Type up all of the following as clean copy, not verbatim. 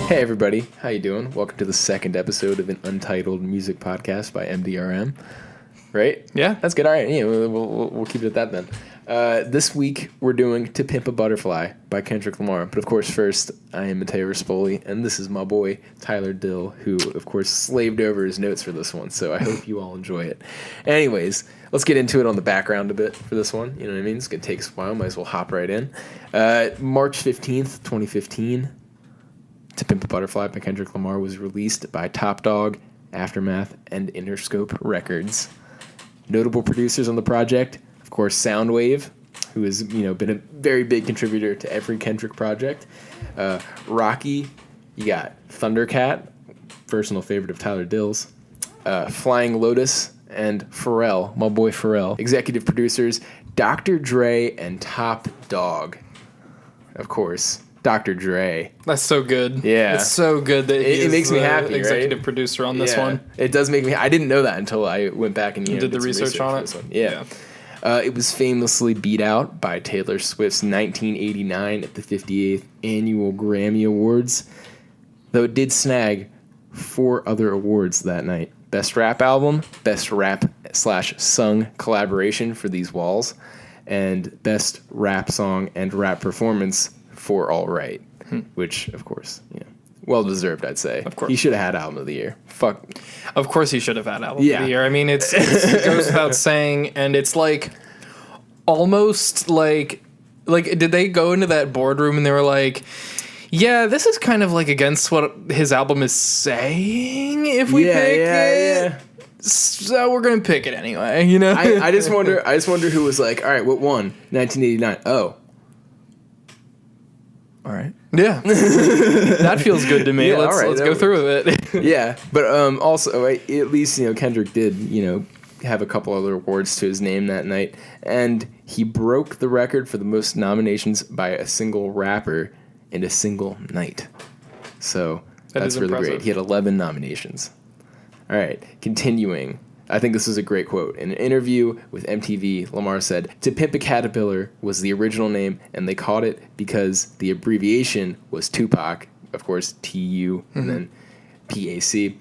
Hey everybody, how you doing? Welcome to the second episode of an Untitled Music Podcast by MDRM. Right? Yeah. That's good. All right, yeah, we'll keep it at that then. This week we're doing To Pimp a Butterfly by Kendrick Lamar. But of course, first, I am Mateo and this is my boy Tyler Dill, who of course slaved over his notes for this one. So I hope you all enjoy it. Anyways, let's get into it on the background a bit for this one. You know what I mean? It's gonna take a while. Might as well hop right in. March 15th, 2015. To Pimp a Butterfly by Kendrick Lamar was released by Top Dog, Aftermath, and Interscope Records. Notable producers on the project, of course, Soundwave, who has been a very big contributor to every Kendrick project. Rocky, you got Thundercat, personal favorite of Tyler Dill's. Flying Lotus, and Pharrell, my boy Pharrell. Executive producers, Dr. Dre and Top Dog, of course. Dr. Dre. That's so good. Yeah. It's so good that it makes me happy, executive right? producer on this one. It does make me I didn't know that until I went back and did the research on it. Yeah. It was famously beat out by Taylor Swift's 1989 at the 58th Annual Grammy Awards, though it did snag 4 other awards that night. Best Rap Album, Best Rap/Sung Collaboration for These Walls, and Best Rap Song and Rap Performance for All Right, which, of course, well-deserved, I'd say. Of course. He should have had Album of the Year. Fuck. Of course he should have had Album of the Year. I mean, it goes without saying, and it's like, almost like, did they go into that boardroom and they were like, yeah, this is kind of like against what his album is saying if we pick it? Yeah. So we're gonna pick it anyway, I just wonder who was like, all right, what won? 1989. Oh. All right. Yeah. That feels good to me. Yeah, let's go through with it. Yeah, but also at least Kendrick did have a couple other awards to his name that night, and he broke the record for the most nominations by a single rapper in a single night. So that's really great. He had 11 nominations. All right, continuing. I think this is a great quote. In an interview with MTV, Lamar said, "To Pimp a Caterpillar was the original name, and they called it because the abbreviation was Tupac." Of course, T-U, and then P-A-C.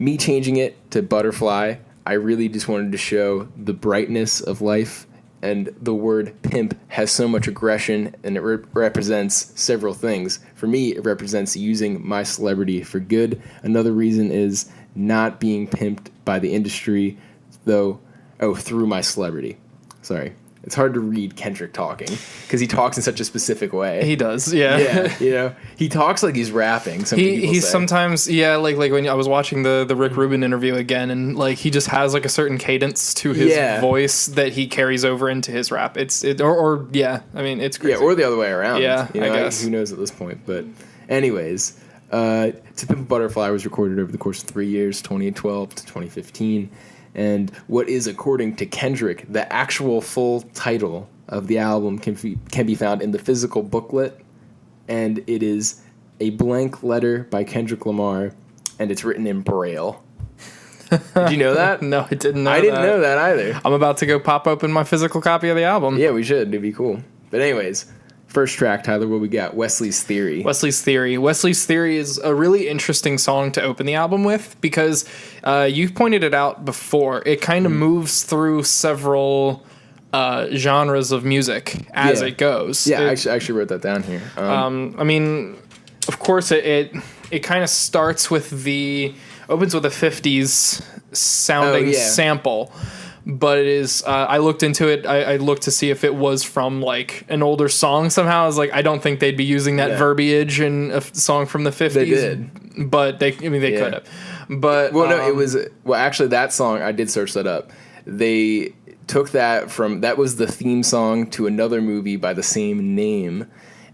Me changing it to Butterfly, I really just wanted to show the brightness of life, and the word pimp has so much aggression, and it represents several things. For me, it represents using my celebrity for good. Another reason is not being pimped by the industry, through my celebrity. Sorry. It's hard to read Kendrick talking because he talks in such a specific way. He does, yeah. Yeah, he talks like he's rapping. He's sometimes, like when I was watching the Rick Rubin interview again, and like he just has like a certain cadence to his voice that he carries over into his rap. I mean, it's crazy. Yeah, or the other way around. Yeah, I guess. Who knows at this point? But anyways, To Pimp a Butterfly was recorded over the course of 3 years, 2012 to 2015. And what is, according to Kendrick, the actual full title of the album can be found in the physical booklet, and it is A Blank Letter by Kendrick Lamar, and it's written in Braille. Did you know that? No, I didn't know that. I didn't know that either. I'm about to go pop open my physical copy of the album. Yeah, we should. It'd be cool. But anyways, first track, Tyler, what we got? Wesley's Theory. Wesley's Theory is a really interesting song to open the album with because you pointed it out before. It kind of moves through several genres of music as it goes. Yeah, I actually wrote that down here. I mean, of course, it kind of starts with opens with a 50s sounding sample. But it is, I looked into it, I looked to see if it was from, like, an older song somehow. I was like, I don't think they'd be using that verbiage in a song from the 50s. They did. But they could have. But, actually, that song, I did search that up. They took that was the theme song to another movie by the same name.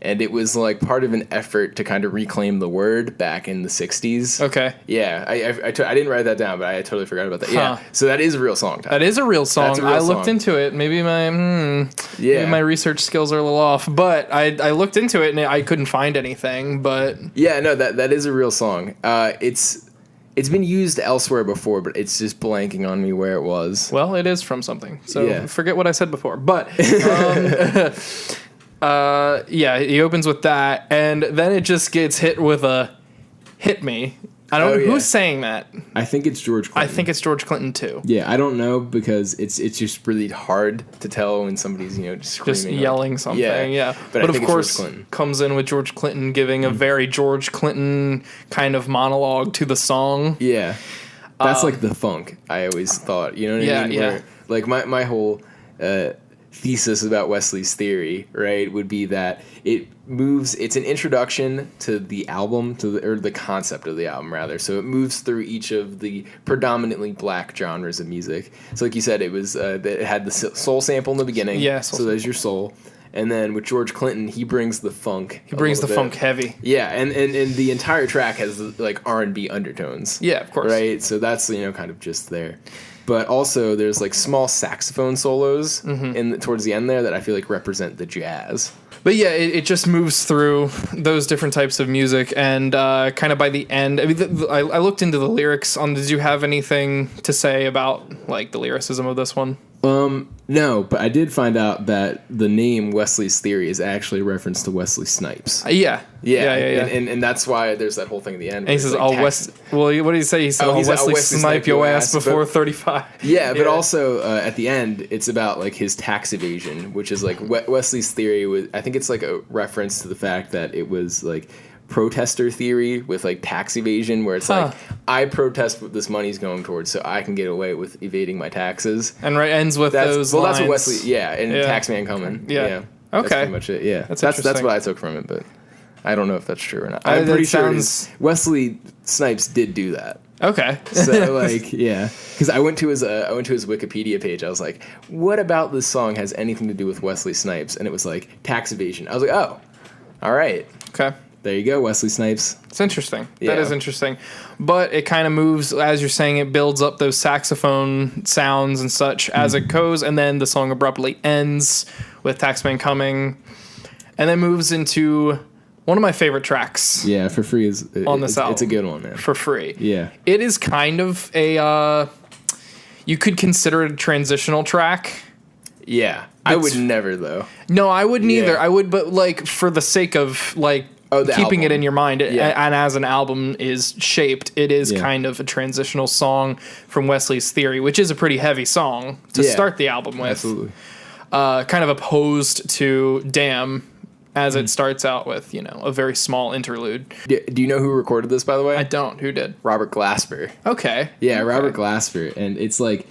And it was like part of an effort to kind of reclaim the word back in the 60s. Okay. Yeah, I didn't write that down, but I totally forgot about that. Yeah, so that is a real song, Tyler. That is a real song. I looked into it. Maybe my research skills are a little off, but I looked into it and I couldn't find anything. But yeah, no, that is a real song. It's been used elsewhere before, but it's just blanking on me where it was. Well, it is from something. So forget what I said before. But Yeah, he opens with that, and then it just gets hit with a "Hit Me." I don't know who's saying that. I think it's George Clinton. I think it's George Clinton too. Yeah, I don't know because it's just really hard to tell when somebody's just screaming, just yelling something. Yeah. But of course, comes in with George Clinton giving a very George Clinton kind of monologue to the song. Yeah, that's like the funk. I always thought, you know what I mean? Yeah. Where, like my whole thesis about Wesley's theory, right, would be that it's an introduction to the album, or the concept of the album rather. So it moves through each of the predominantly black genres of music. So like you said, it had the soul sample in the beginning. Yeah. So there's your soul. And then with George Clinton, he brings the funk. He brings the funk heavy. Yeah, and the entire track has like R&B undertones. Yeah, of course. Right? So that's kind of just there. But also, there's like small saxophone solos towards the end there that I feel like represent the jazz. But yeah, it just moves through those different types of music, and kind of by the end, I mean, I looked into the lyrics. Did you have anything to say about like the lyricism of this one? No, but I did find out that the name Wesley's Theory is actually a reference to Wesley Snipes. Yeah. And that's why there's that whole thing at the end. And he says, well, what did he say? He said, Wesley snipe your ass before 35. Yeah, but also at the end, it's about like his tax evasion, which is like Wesley's Theory was, I think it's like a reference to the fact that it was like protester theory with like tax evasion, where it's like I protest what this money's going towards so I can get away with evading my taxes. And ends with those lines. That's what Wesley, and Taxman Coming. Yeah. Okay. That's pretty much it. Yeah. That's what I took from it, but I don't know if that's true or not. I'm pretty sure Wesley Snipes did do that. Okay. So like, yeah, because I went to his Wikipedia page. I was like, what about this song has anything to do with Wesley Snipes? And it was like tax evasion. I was like, oh, all right. Okay. There you go, Wesley Snipes. It's interesting. Yeah. That is interesting. But it kind of moves, as you're saying, it builds up those saxophone sounds and such as it goes, and then the song abruptly ends with Taxman Coming, and then moves into one of my favorite tracks. Yeah, For Free on this album. It's a good one, man. For Free. Yeah. It is kind of a, you could consider it a transitional track. Yeah. I would never, though. No, I wouldn't either. I would, but like for the sake of like, keeping it in your mind, and as an album is shaped, it is kind of a transitional song from Wesley's Theory, which is a pretty heavy song to start the album with. Absolutely. Kind of opposed to Damn, as it starts out with, a very small interlude. Do you know who recorded this, by the way? I don't. Who did? Robert Glasper. Okay. Yeah, Robert Glasper. And it's like,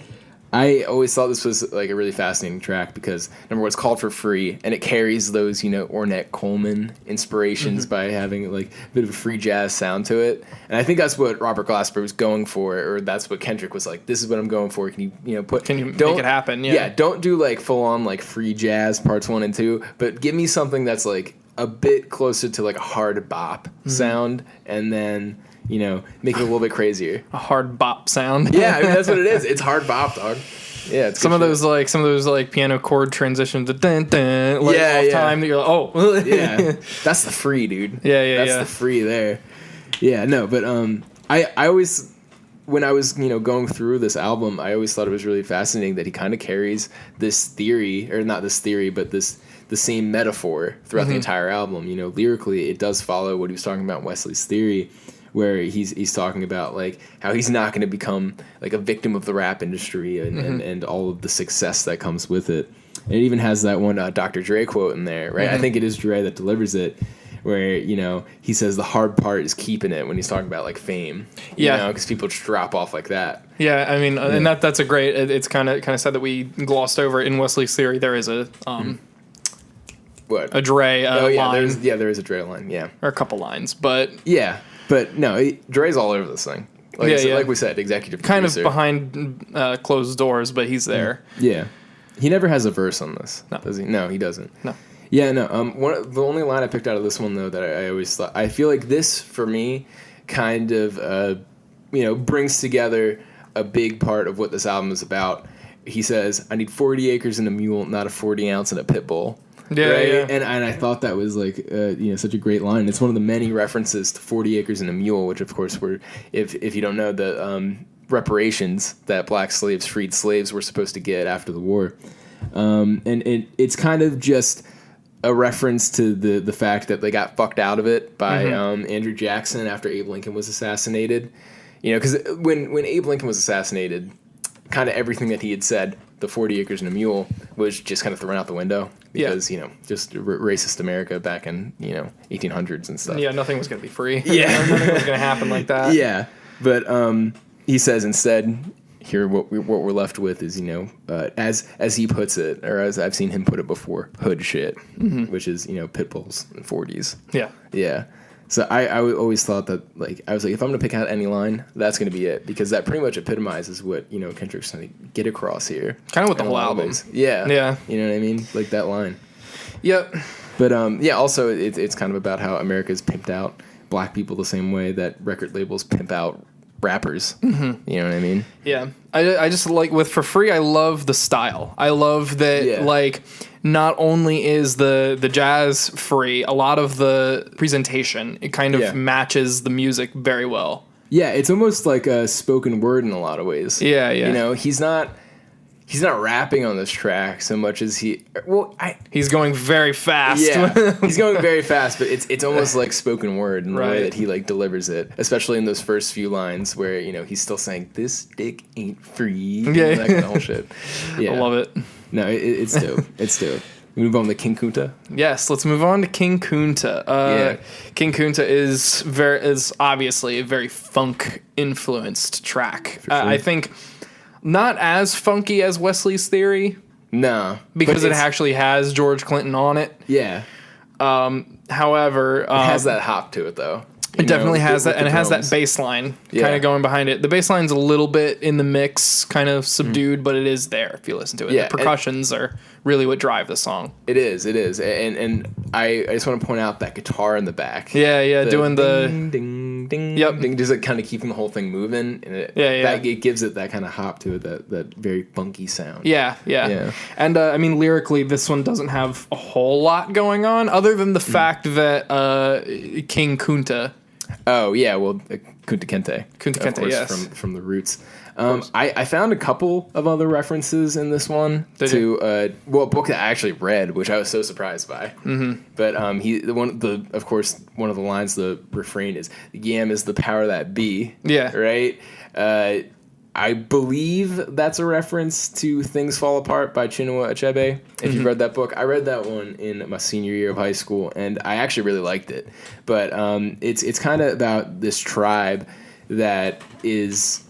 I always thought this was like a really fascinating track because number one, it's called For Free, and it carries those Ornette Coleman inspirations by having like a bit of a free jazz sound to it, and I think that's what Robert Glasper was going for, or that's what Kendrick was like. This is what I'm going for. Can you make it happen? Yeah, don't do like full on like free jazz parts 1 and 2, but give me something that's like a bit closer to like a hard bop sound, and then make it a little bit crazier. A hard bop sound. Yeah, I mean, that's what it is. It's hard bop, dog. Yeah, it's some of those piano chord transitions, time that you're like, oh, yeah, that's the free, dude. That's the free there. Yeah, no, but I always, when I was going through this album, I always thought it was really fascinating that he kind of carries this theory, or not this theory, but the same metaphor throughout the entire album. Lyrically, it does follow what he was talking about in Wesley's Theory, where he's talking about like how he's not going to become like a victim of the rap industry and all of the success that comes with it. And it even has that one Dr. Dre quote in there, right? I think it is Dre that delivers it, where he says the hard part is keeping it when he's talking about like fame. Because people just drop off like that. Yeah, I mean, and that's a great. It's kind of sad that we glossed over in Wesley's Theory. There is a what a Dre line. There is a Dre line. Yeah, or a couple lines, but yeah. But no, Dre's all over this thing. Like we said, executive producer. Kind of behind closed doors, but he's there. Yeah. He never has a verse on this, no. does he? No, he doesn't. No. Yeah, no. The only line I picked out of this one, though, that I always thought... I feel like this, for me, kind of, brings together a big part of what this album is about. He says, I need 40 acres and a mule, not a 40 ounce and a pit bull. Yeah, right? Yeah. And I thought that was like such a great line. It's one of the many references to 40 acres and a mule, which of course were, if you don't know, the reparations that black slaves, freed slaves, were supposed to get after the war. And it's kind of just a reference to the fact that they got fucked out of it by Andrew Jackson after Abe Lincoln was assassinated. You know, because when Abe Lincoln was assassinated, kind of everything that he had said, the 40 acres and a mule, was just kind of thrown out the window because, you know, just racist America back in, 1800s and stuff. Yeah, nothing was going to be free. Yeah. Nothing was going to happen like that. Yeah. But he says instead, here what we're left with is, as he puts it, or as I've seen him put it before, hood shit, which is, pit bulls and 40s. Yeah. Yeah. So I always thought that, I was like, if I'm going to pick out any line, that's going to be it. Because that pretty much epitomizes what, Kendrick's trying to get across here. Kind of with the whole album. Yeah. Yeah. You know what I mean? Like that line. Yep. But, also it's kind of about how America's pimped out black people the same way that record labels pimp out rappers. Mm-hmm. You know what I mean? Yeah. I just like, with For Free, I love the style. I love that, not only is the jazz free, a lot of the presentation, it kind of matches the music very well. Yeah, it's almost like a spoken word in a lot of ways. Yeah, yeah. He's not rapping on this track so much as he's going very fast. Yeah, he's going very fast, but it's almost like spoken word in the way that he delivers it, especially in those first few lines where he's still saying "this dick ain't free." Yeah, that kind of whole shit. Yeah, I love it. No, it's dope. It's dope. We move on to King Kunta. Yes, let's move on to King Kunta. King Kunta is obviously a very funk influenced track. Sure. I think. Not as funky as Wesley's Theory. No. Because it actually has George Clinton on it. Yeah. However... it has that hop to it, though. It definitely has that, and it has that bass line kind of going behind it. The bass line's a little bit in the mix, kind of subdued, but it is there if you listen to it. Yeah, the percussions are really what drive the song. It is. And I just want to point out that guitar in the back. Yeah, doing the... Ding, ding, ding, ding, just kind of keeping the whole thing moving. And it gives it that kind of hop to it, that very funky sound. Yeah. And, lyrically, this one doesn't have a whole lot going on, other than the fact that King Kunta... Oh, yeah, well, Kunta Kinte. Kunta Kinte, yes. From the Roots. I found a couple of other references in this one to a book that I actually read, which I was so surprised by. Mm-hmm. But of course, one of the lines, the refrain is, "Yam is the power that be." Yeah. Right? I believe that's a reference to Things Fall Apart by Chinua Achebe. If you've read that book, I read that one in my senior year of high school, and I actually really liked it. But it's kind of about this tribe that is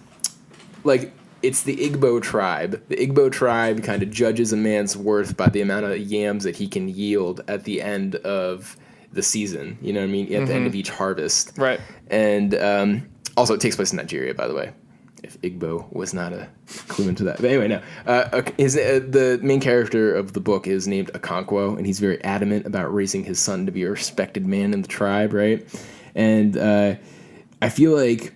it's the Igbo tribe. The Igbo tribe kind of judges a man's worth by the amount of yams that he can yield at the end of the season. You know what I mean? At the end of each harvest. Right. And also, it takes place in Nigeria, by the way. If Igbo was not a clue into that. But anyway, no. The main character of the book is named Okonkwo, and he's very adamant about raising his son to be a respected man in the tribe, right? And I feel like,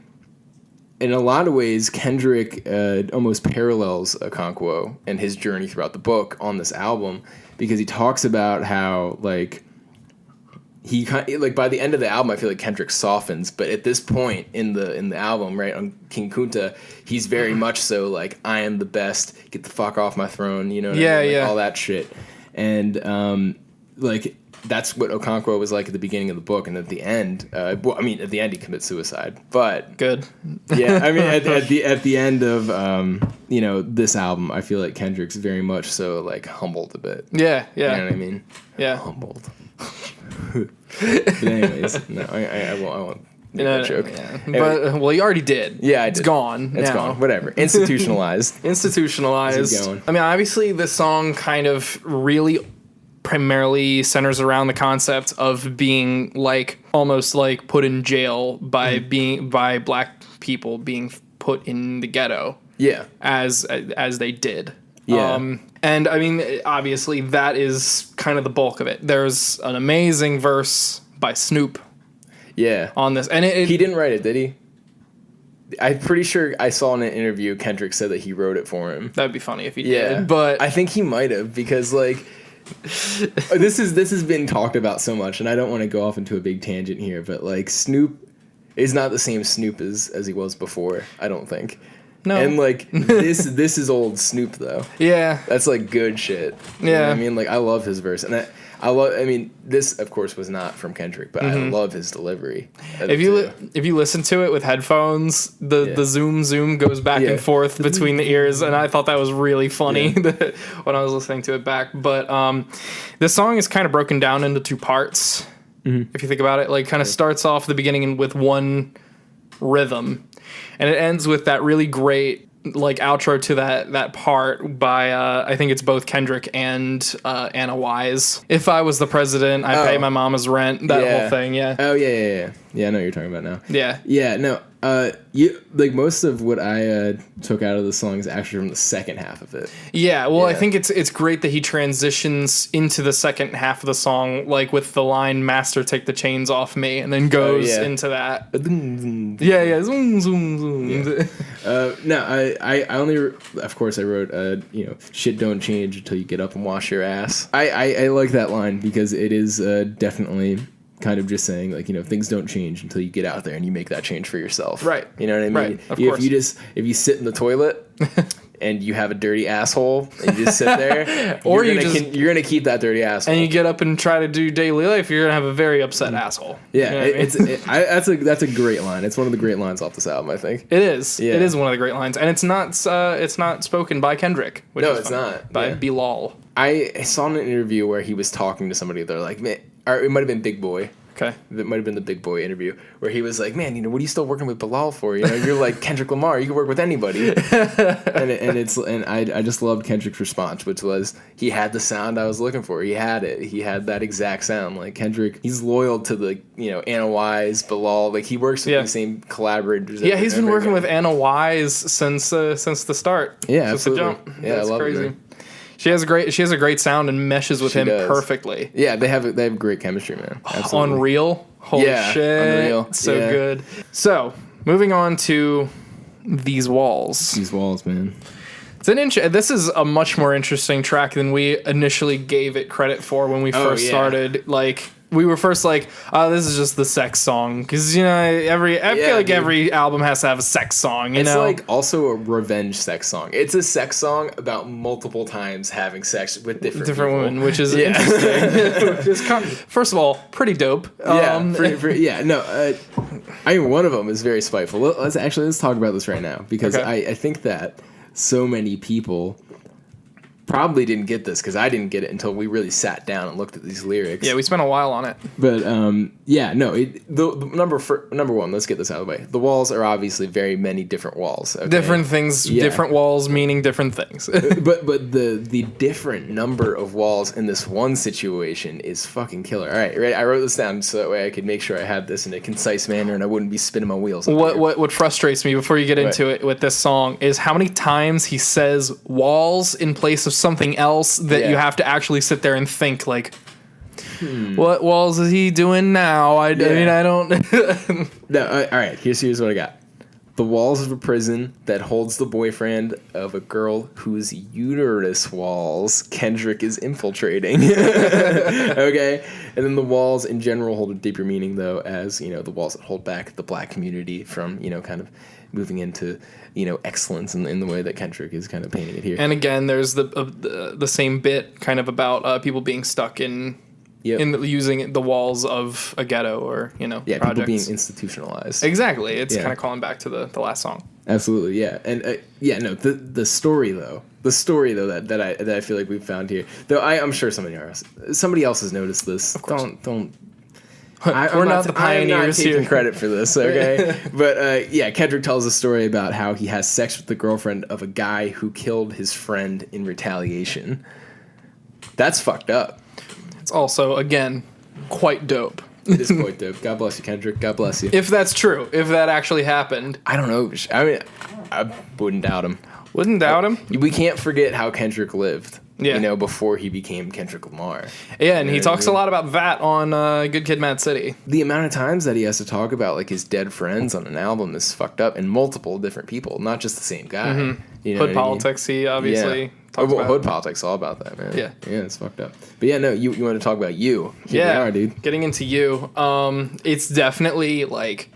in a lot of ways, Kendrick almost parallels Okonkwo and his journey throughout the book on this album, because he talks about how, he by the end of the album, I feel like Kendrick softens, but at this point in the album, right, on King Kunta, he's very much so I am the best, get the fuck off my throne, you know what I mean? All that shit. And that's what Okonkwo was like at the beginning of the book, and at the end, at the end he commits suicide. But good. Yeah, at the end of this album, I feel like Kendrick's very much so humbled a bit. Yeah. You know what I mean? Yeah. Humbled. But anyways, no, I won't make that joke. Yeah. But you already did. Yeah, it's gone. It's gone. Whatever. Institutionalized. Going. Obviously, the song kind of really primarily centers around the concept of being almost put in jail by by black people being put in the ghetto. Yeah, as they did. Yeah. And obviously that is kind of the bulk of it. There's an amazing verse by Snoop. Yeah. On this, and he didn't write it, did he? I'm pretty sure I saw in an interview Kendrick said that he wrote it for him. That'd be funny if he did. But I think he might have, because this has been talked about so much, and I don't want to go off into a big tangent here, but Snoop is not the same Snoop as he was before, I don't think. No. And like this is old Snoop though. Yeah. That's like good shit. You know what I mean? Like I love his verse. And I mean, this of course was not from Kendrick, but I love his delivery. If you listen to it with headphones, the zoom goes back and forth between the ears, and I thought that was really funny when I was listening to it back. But this song is kind of broken down into two parts. If you think about it, like kind of starts off the beginning with one rhythm, and it ends with that really great like outro to that part by I think it's both Kendrick and Anna Wise. If I was the president, I'd pay my mama's rent. That whole thing, yeah. Oh yeah. Yeah, I know what you're talking about now. Yeah. Yeah, no. You like most of what I took out of the song is actually from the second half of it. Yeah, well, I think it's great that he transitions into the second half of the song, like with the line "Master, take the chains off me," and then goes into that. Yeah, zoom, zoom, zoom. Yeah. No, I only, of course, I wrote, shit don't change until you get up and wash your ass. I like that line because it is definitely kind of just saying, like, things don't change until you get out there and you make that change for yourself. Right. You know what I mean? Right, of course. If you sit in the toilet and you have a dirty asshole and you just sit there, or you're gonna keep that dirty asshole. And you get up and try to do daily life, you're gonna have a very upset asshole. Yeah, that's a great line. It's one of the great lines off this album, I think. It is. Yeah. It is one of the great lines, and it's not spoken by Kendrick. No, it's not. By Bilal. I saw in an interview where he was talking to somebody. They're like, man, or it might have been Big Boy. Okay. That might have been the Big Boy interview where he was like, man, what are you still working with Bilal for? You're like Kendrick Lamar. You can work with anybody. and I just loved Kendrick's response, which was he had the sound I was looking for. He had it. He had that exact sound. Like Kendrick, he's loyal to the, Anna Wise, Bilal. Like he works with the same collaborators. Yeah, he's been working with Anna Wise since the start. Yeah, since absolutely. The jump. Yeah, That's I love crazy. it. She has a great sound and meshes with him perfectly. Yeah, they have great chemistry, man. Absolutely. Unreal. Holy shit. Unreal. So good. So, moving on to These Walls. These Walls, man. This is a much more interesting track than we initially gave it credit for when we first started. Like, we were first like, oh, this is just the sex song. Because, I feel like every album has to have a sex song, It's like also a revenge sex song. It's a sex song about multiple times having sex with different women, which is interesting. First of all, pretty dope. I mean, one of them is very spiteful. Let's talk about this right now. Because I think that so many people probably didn't get this because I didn't get it until we really sat down and looked at these lyrics. Yeah, we spent a while on it. But the number one, let's get this out of the way. The walls are obviously very many different walls. Okay? Different things, different walls meaning different things. but the different number of walls in this one situation is fucking killer. All right, ready? I wrote this down so that way I could make sure I had this in a concise manner and I wouldn't be spinning my wheels. What frustrates me before you get into it with this song is how many times he says walls in place of something else that you have to actually sit there and think like, what walls is he doing now? I mean, I don't. No, all right. Here's what I got. The walls of a prison that holds the boyfriend of a girl whose uterus walls Kendrick is infiltrating. Okay, and then the walls in general hold a deeper meaning though, as the walls that hold back the black community from kind of moving into excellence in the way that Kendrick is kind of painting it here. And again, there's the same bit kind of about people being stuck in using the walls of a ghetto or projects. People being institutionalized. Exactly, it's kind of calling back to the last song. Absolutely, yeah, and the story though that I feel like we've found here. Though I'm sure somebody else has noticed this. Of course. Don't. We're not the pioneers I'm not taking here. credit for this, okay? But Kendrick tells a story about how he has sex with the girlfriend of a guy who killed his friend in retaliation. That's fucked up. It's also, again, quite dope. It is quite dope. God bless you, Kendrick. God bless you. If that's true, if that actually happened. I don't know. I mean, I wouldn't doubt him. Wouldn't doubt him? We can't forget how Kendrick lived. Yeah. Before he became Kendrick Lamar. Yeah, and he talks a lot about that on Good Kid, Mad City. The amount of times that he has to talk about like his dead friends on an album is fucked up, and multiple different people, not just the same guy. Mm-hmm. Hood politics, he obviously talks about. Hood politics, all about that, man. Yeah, it's fucked up. But you want to talk about you? Here we are, dude. Getting into you. It's definitely like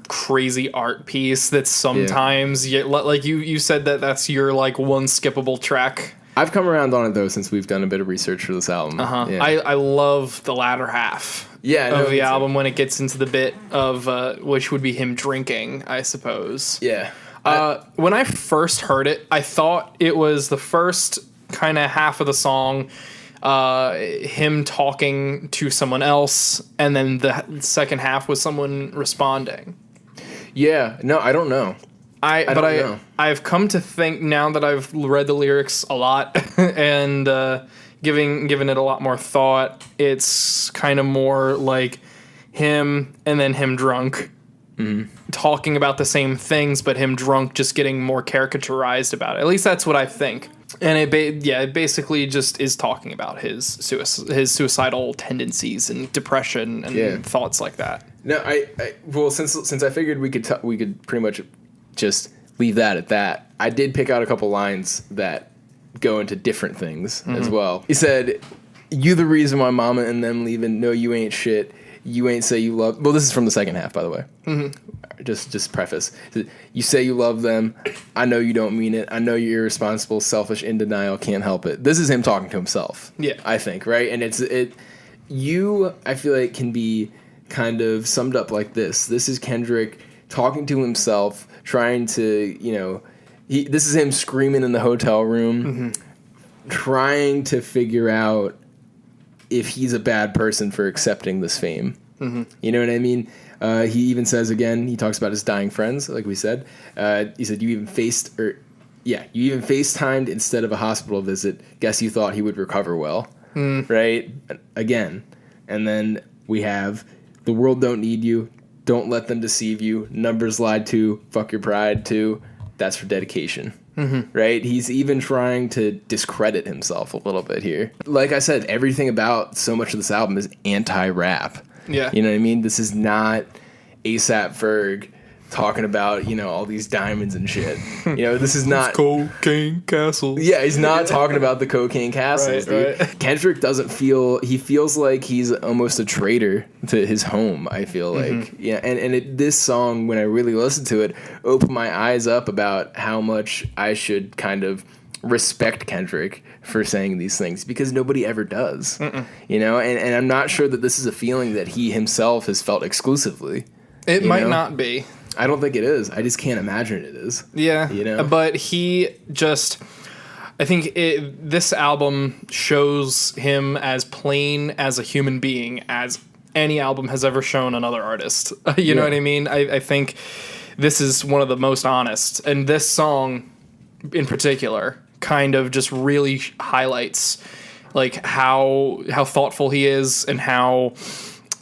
crazy art piece that sometimes like you said that's your like one skippable track. I've come around on it though since we've done a bit of research for this album. Yeah. I love the latter half of the album when it gets into the bit of which would be him drinking, I suppose. Yeah. When I first heard it, I thought it was the first kind of half of the song, him talking to someone else, and then the second half was someone responding. Yeah, no, I don't know. I've come to think now that I've read the lyrics a lot and given it a lot more thought, it's kind of more like him and then him drunk. Talking about the same things, but him drunk just getting more caricaturized about it. At least that's what I think. And it basically just is talking about his suicidal tendencies and depression and thoughts like that. No, well, since I figured we could pretty much just leave that at that, I did pick out a couple lines that go into different things as well. He said, "You the reason why mama and them leaving. No, you ain't shit. You ain't say you love." Well, this is from the second half, by the way. Just preface. You say you love them. I know you don't mean it. I know you're irresponsible, selfish, in denial, can't help it. This is him talking to himself. Yeah, I think, right? And I feel like can be kind of summed up like this. This is Kendrick talking to himself, trying to, this is him screaming in the hotel room, trying to figure out if he's a bad person for accepting this fame. You know what I mean? He even says again, he talks about his dying friends, like we said. He said, you even FaceTimed instead of a hospital visit. Guess you thought he would recover well. Right? Again. And then we have, the world don't need you. Don't let them deceive you. Numbers lied to. Fuck your pride too. That's for dedication. Right? He's even trying to discredit himself a little bit here. Like I said, everything about so much of this album is anti-rap. Yeah. You know what I mean? This is not A$AP Ferg talking about, all these diamonds and shit. This is not cocaine castles. Yeah, he's not talking about the cocaine castles, dude. Right. Kendrick he feels like he's almost a traitor to his home, I feel like. Yeah, and this song, when I really listened to it, opened my eyes up about how much I should kind of respect Kendrick for saying these things, because nobody ever does. And I'm not sure that this is a feeling that he himself has felt exclusively. It might not be. I don't think it is. I just can't imagine it is. Yeah. But I think this album shows him as plain as a human being as any album has ever shown another artist. You know what I mean? I think this is one of the most honest. And this song in particular kind of just really highlights like how thoughtful he is, and how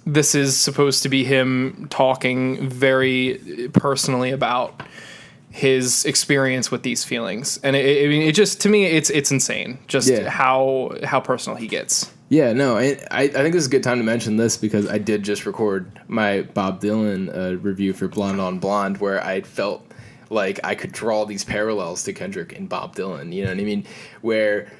this is supposed to be him talking very personally about his experience with these feelings. And it just, to me, it's insane just how personal he gets. Yeah, no, I think this is a good time to mention this, because I did just record my Bob Dylan review for Blonde on Blonde, where I felt like I could draw these parallels to Kendrick and Bob Dylan, you know what I mean? Where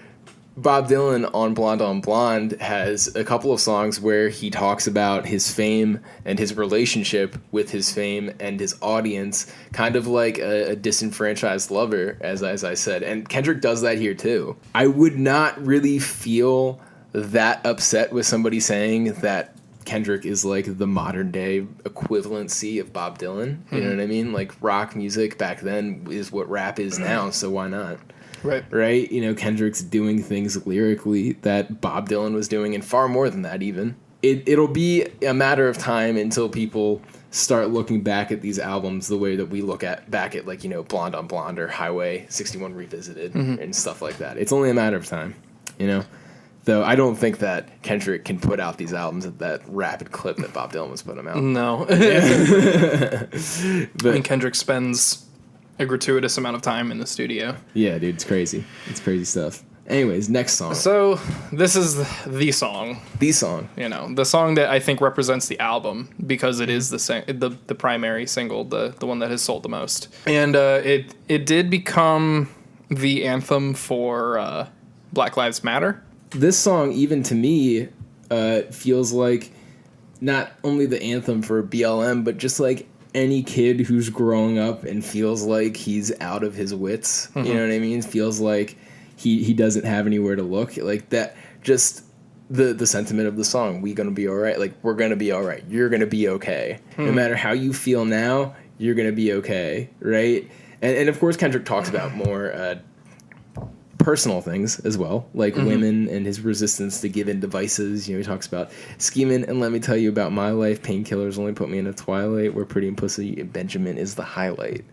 Bob Dylan on Blonde has a couple of songs where he talks about his fame and his relationship with his fame and his audience, kind of like a disenfranchised lover, as I said. And Kendrick does that here too. I would not really feel that upset with somebody saying that Kendrick is like the modern day equivalency of Bob Dylan. You know what I mean? Like, rock music back then is what rap is now, so why not? Right? Kendrick's doing things lyrically that Bob Dylan was doing, and far more than that even. It'll be a matter of time until people start looking back at these albums the way that we look back at, like, Blonde on Blonde or Highway 61 Revisited and stuff like that. It's only a matter of time, Though I don't think that Kendrick can put out these albums at that rapid clip that Bob Dylan was putting them out. No. But Kendrick spends a gratuitous amount of time in the studio. Yeah, dude, it's crazy. It's crazy stuff. Anyways, next song. So this is the song. The song. The song that I think represents the album, because it is the primary single, the one that has sold the most. And it did become the anthem for Black Lives Matter. This song, even to me, feels like not only the anthem for BLM, but just like any kid who's growing up and feels like he's out of his wits, you know what I mean? Feels like he doesn't have anywhere to look, like that. Just the sentiment of the song, we gonna be all right. Like, we're gonna be all right. You're gonna be okay. No matter how you feel now, you're gonna be okay, right? And of course, Kendrick talks about more personal things as well, like women and his resistance to give in to vices. You know, he talks about scheming and let me tell you about my life. Painkillers only put me in a twilight where pretty and pussy Benjamin is the highlight.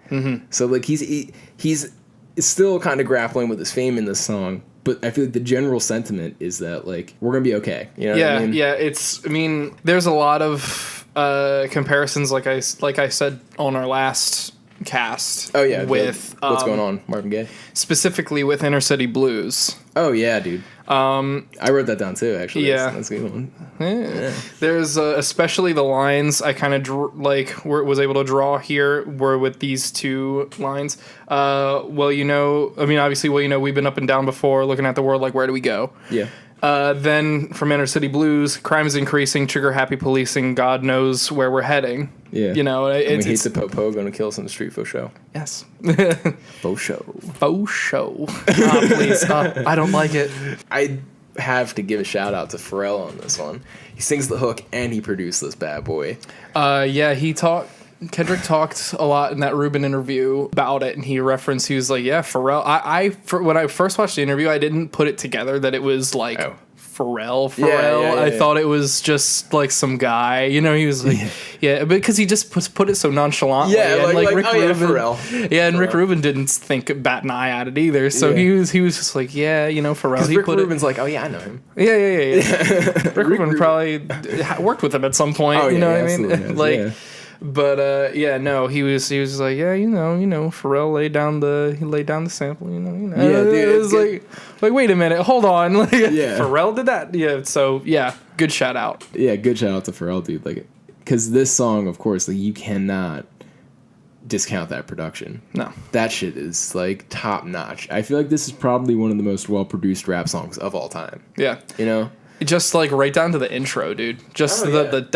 So like he's still kind of grappling with his fame in this song, but I feel like the general sentiment is that like we're gonna be okay. You know what I mean? Yeah. I mean, there's a lot of comparisons, like I said on our last cast. Oh yeah, with what's going on, Marvin Gaye, specifically with Inner City Blues. Oh yeah, dude. I wrote that down too. Actually, yeah, that's a good one. Yeah. There's especially the lines I kind of was able to draw here were with these two lines. Well, you know, I mean, obviously, well, you know, we've been up and down before, looking at the world like, where do we go? Yeah. Then from Inner City Blues, crime is increasing, trigger happy policing, God knows where we're heading. Yeah. You know, we hate the po-po, gonna kill us on the street, faux show. Yes. Faux show. Faux show. Please, I don't like it. I have to give a shout out to Pharrell on this one. He sings the hook and he produced this bad boy. Yeah, Kendrick talked a lot in that Rubin interview about it, and he was like, yeah, Pharrell. When I first watched the interview, I didn't put it together that it was like Pharrell. Yeah, I thought it was just like some guy, you know. He was like, because he just put it so nonchalantly. Yeah, and like Rick Rubin, Pharrell. Yeah, and Pharrell. Rick Rubin didn't bat an eye at it either. So he was just like, yeah, you know, Pharrell. Rick Rubin's like, oh yeah, I know him. Yeah. Rick Rubin probably worked with him at some point. Oh, you know what I mean? Has, like. Yeah. But no, he was like, yeah, you know, Pharrell laid down the sample, you know. Yeah, dude, it was like, wait a minute, hold on, like, Pharrell did that, yeah. So yeah, good shout out. Yeah, good shout out to Pharrell, dude. Like, because this song, of course, like you cannot discount that production. No, that shit is like top notch. I feel like this is probably one of the most well produced rap songs of all time. Yeah, you know. Just like right down to the intro, dude. Just the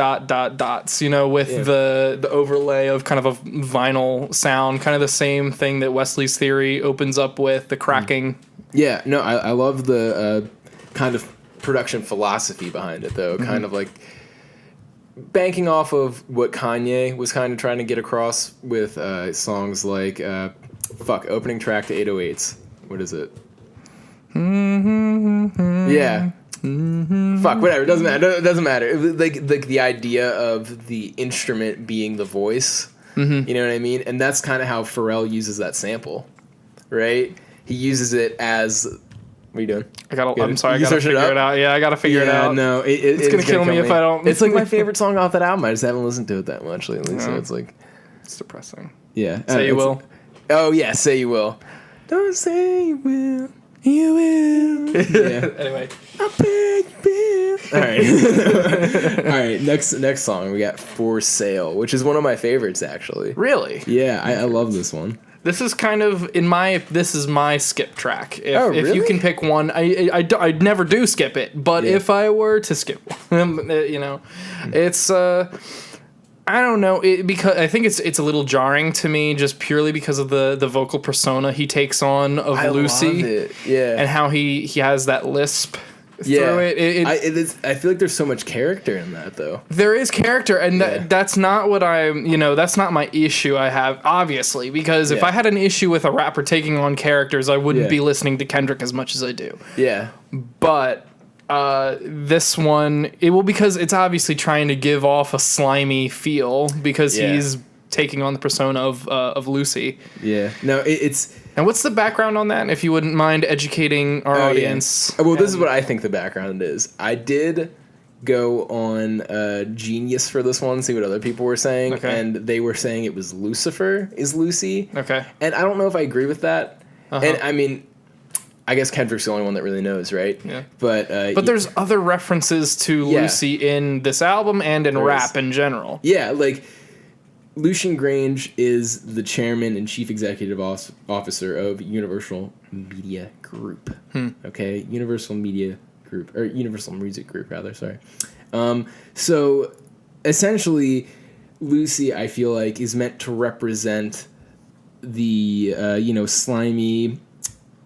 dots, you know, with the overlay of kind of a vinyl sound, kind of the same thing that Wesley's Theory opens up with, the cracking. Yeah, no, I love the kind of production philosophy behind it, though. Kind of like banking off of what Kanye was kind of trying to get across with songs like, opening track to 808s. What is it? Yeah. Fuck, whatever. It doesn't matter. Like the idea of the instrument being the voice. You know what I mean? And that's kind of how Pharrell uses that sample, right? He uses it as. What are you doing? I'm sorry. I gotta figure it out. Yeah, I gotta figure it out. No, it's gonna kill me if I don't. It's like my favorite song off that album. I just haven't listened to it that much lately, so it's like. It's depressing. Yeah. Say you will. Oh yeah, say you will. Don't say you will. You will. Yeah. Anyway. I bet you will. All right. All right. Next song we got For Sale, which is one of my favorites actually. Really? Yeah, I love this one. This is kind of this is my skip track. Really? If you can pick one, I never do skip it, but if I were to skip one, you know, it's I don't know, because I think it's a little jarring to me, just purely because of the vocal persona he takes on of Lucy. Love it. Yeah, and how he has that lisp through it. I feel like there's so much character in that, though. There is character, and that's not what that's not my issue I have, obviously, because if I had an issue with a rapper taking on characters, I wouldn't be listening to Kendrick as much as I do. Yeah. But this one, because it's obviously trying to give off a slimy feel, because he's taking on the persona of Lucy. Yeah. No, it's... And what's the background on that, if you wouldn't mind educating our audience? Yeah. Well, this is what I think the background is. I did go on Genius for this one, see what other people were saying, and they were saying it was Lucifer is Lucy. Okay. And I don't know if I agree with that. And I mean, I guess Kendrick's the only one that really knows, right? Yeah. But there's other references to Lucy in this album and in rap in general. Yeah, like... Lucian Grange is the chairman and chief executive officer of Universal Media Group. Okay, Universal Media Group, or Universal Music Group, rather. Sorry. So essentially, Lucy, I feel like, is meant to represent the slimy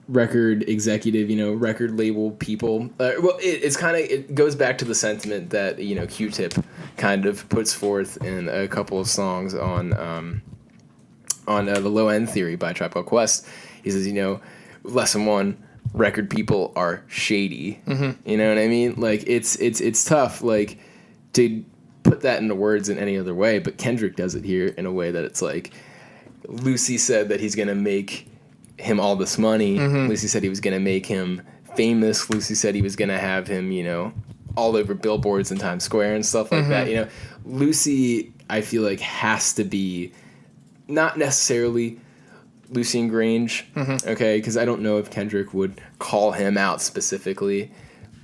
record executive, record label people. It goes back to the sentiment that Q-Tip kind of puts forth in a couple of songs on the Low End Theory by Tribe Called Quest. He says, lesson one, record people are shady. Mm-hmm. You know what I mean? Like it's tough, like, to put that into words in any other way, but Kendrick does it here in a way that it's like, Lucy said that he's gonna make him all this money. Mm-hmm. Lucy said he was gonna make him famous. Lucy said he was gonna have him, all over billboards in Times Square and stuff like that. Lucy, I feel like, has to be not necessarily Lucian Grange, okay? Because I don't know if Kendrick would call him out specifically,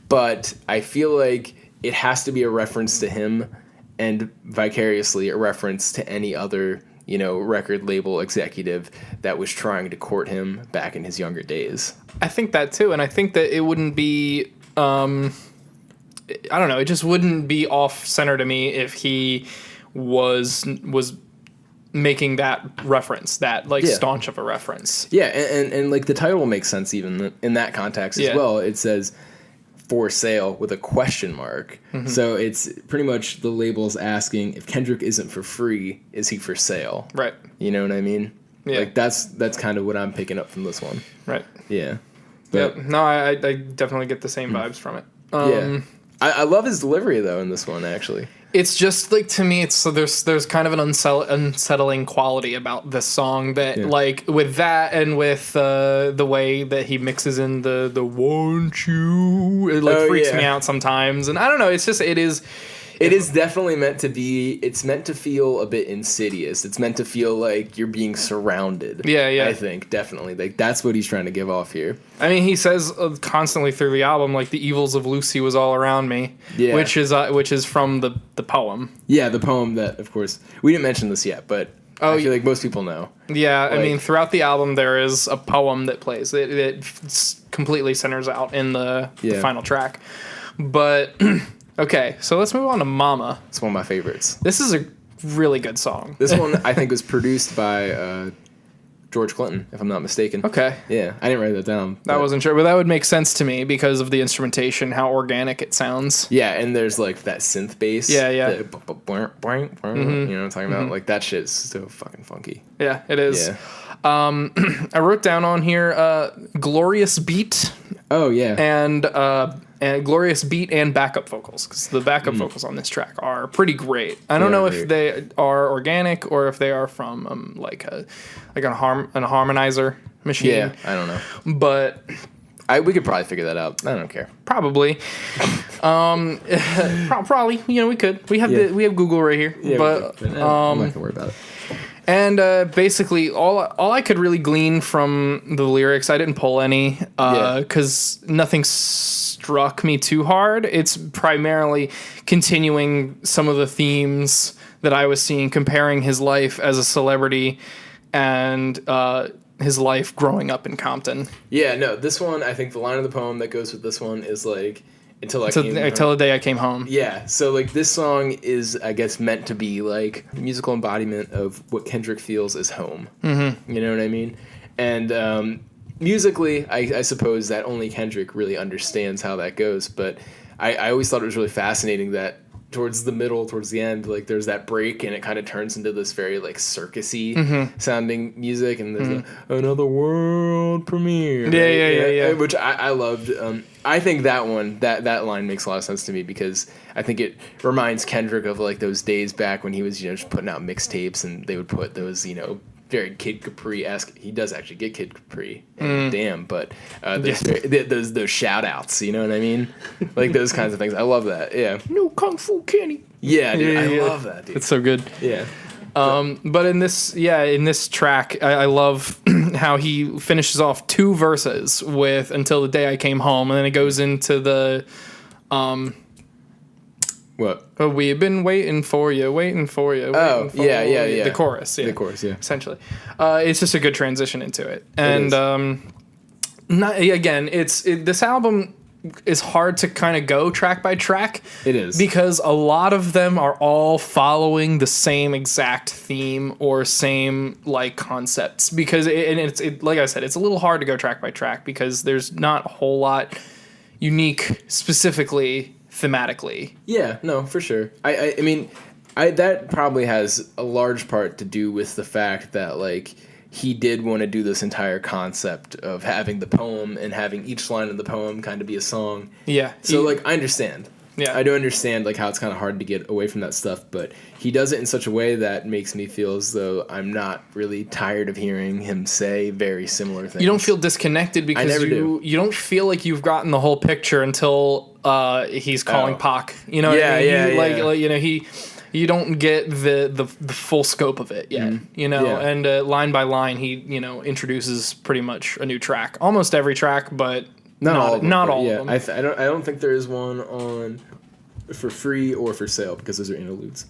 but I feel like it has to be a reference to him and vicariously a reference to any other, record label executive that was trying to court him back in his younger days. I think that too, and I think that it wouldn't be, I don't know, it just wouldn't be off-center to me if he was making that reference, that staunch of a reference. Yeah, and like the title makes sense even in that context as well. It says for sale with a question mark. Mm-hmm. So it's pretty much the label's asking, if Kendrick isn't for free, is he for sale? Right. You know what I mean? Yeah. Like that's kind of what I'm picking up from this one. Right. Yeah. But, no, I definitely get the same vibes from it. Yeah. I love his delivery though in this one actually. It's just like, to me, there's kind of an unsettling quality about this song that like with that and with the way that he mixes in the "want you," it freaks me out sometimes, and I don't know. It's just it is definitely meant to be. It's meant to feel a bit insidious. It's meant to feel like you're being surrounded. Yeah. I think definitely like that's what he's trying to give off here. I mean, he says constantly through the album, like, the evils of Lucy was all around me. Yeah. Which is from the poem. Yeah, the poem that, of course, we didn't mention this yet, but I feel like most people know. Yeah, I mean, throughout the album there is a poem that plays. It completely centers out in the final track, but. Okay, so let's move on to Mama. It's one of my favorites. This is a really good song. This one, I think, was produced by George Clinton, if I'm not mistaken. Okay. Yeah, I didn't write that down. I wasn't sure, but that would make sense to me because of the instrumentation, how organic it sounds. Yeah, and there's, like, that synth bass. Yeah. You know what I'm talking about? Like, that shit's so fucking funky. Yeah, it is. Yeah. I wrote down on here, Glorious Beat. Oh, yeah. And glorious beat and backup vocals, because the backup vocals on this track are pretty great. I don't know if they are organic or if they are from a harmonizer machine. Yeah, I don't know, but we could probably figure that out. I don't care. Probably, probably. We could. We have Google right here. Yeah, but I'm not gonna worry about it. And basically, all I could really glean from the lyrics, I didn't pull any, because nothing struck me too hard. It's primarily continuing some of the themes that I was seeing, comparing his life as a celebrity and his life growing up in Compton. Yeah, no, this one, I think the line of the poem that goes with this one is like, until the day I came home. Yeah, so like this song is, I guess, meant to be like a musical embodiment of what Kendrick feels is home. Mm-hmm. You know what I mean? And musically, I suppose that only Kendrick really understands how that goes. But I always thought it was really fascinating that towards the end, like there's that break and it kind of turns into this very like circusy sounding music, and there's another world premiere. Yeah. Which I loved. I think that one, that line makes a lot of sense to me because I think it reminds Kendrick of like those days back when he was, just putting out mixtapes and they would put those, very Kid Capri-esque. He does actually get Kid Capri, and damn, but those shout outs, you know what I mean? Like those kinds of things. I love that. Yeah. No Kung Fu Kenny. Yeah, dude, I love that, dude. It's so good. Yeah. But in this track, I love how he finishes off two verses with "Until the Day I Came Home," and then it goes into the what? Oh, we've been waiting for you. Yeah. The chorus, The chorus, yeah. Essentially, it's just a good transition into it, and this album is hard to kind of go track by track. It is. Because a lot of them are all following the same exact theme or same like concepts. Because it's like I said, it's a little hard to go track by track because there's not a whole lot unique specifically thematically. Yeah, no, for sure. I mean, that probably has a large part to do with the fact that like he did want to do this entire concept of having the poem and having each line of the poem kind of be a song. Yeah. So like I understand. Yeah. I do understand like how it's kind of hard to get away from that stuff, but he does it in such a way that makes me feel as though I'm not really tired of hearing him say very similar things. You don't feel disconnected because you don't feel like you've gotten the whole picture until he's calling Pac. You know what I mean? Like you know you don't get the full scope of it yet, you know, and line by line, he, you know, introduces pretty much a new track, almost every track, but not all of them. I don't think there is one on for free or for sale because those are interludes.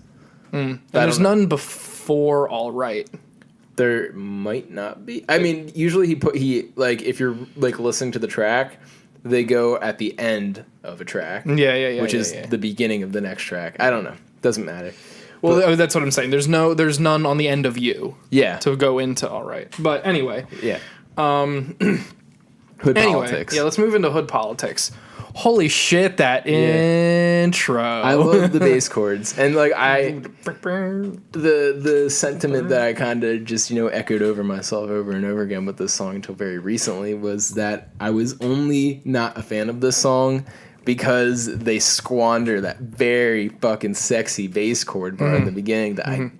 And there's none before All Right. There might not be. I mean, usually he like if you're like listening to the track, they go at the end of a track. Yeah. Which is the beginning of the next track. I don't know. Doesn't matter. Well, that's what I'm saying. There's none on the end of You. Yeah. To go into All Right. But anyway. Yeah. Hood politics. Yeah, let's move into hood politics. Holy shit, that intro. I love the bass chords. And like the sentiment that I kind of just, you know, echoed over myself over and over again with this song until very recently was that I was only not a fan of this song because they squander that very fucking sexy bass chord part in the beginning that I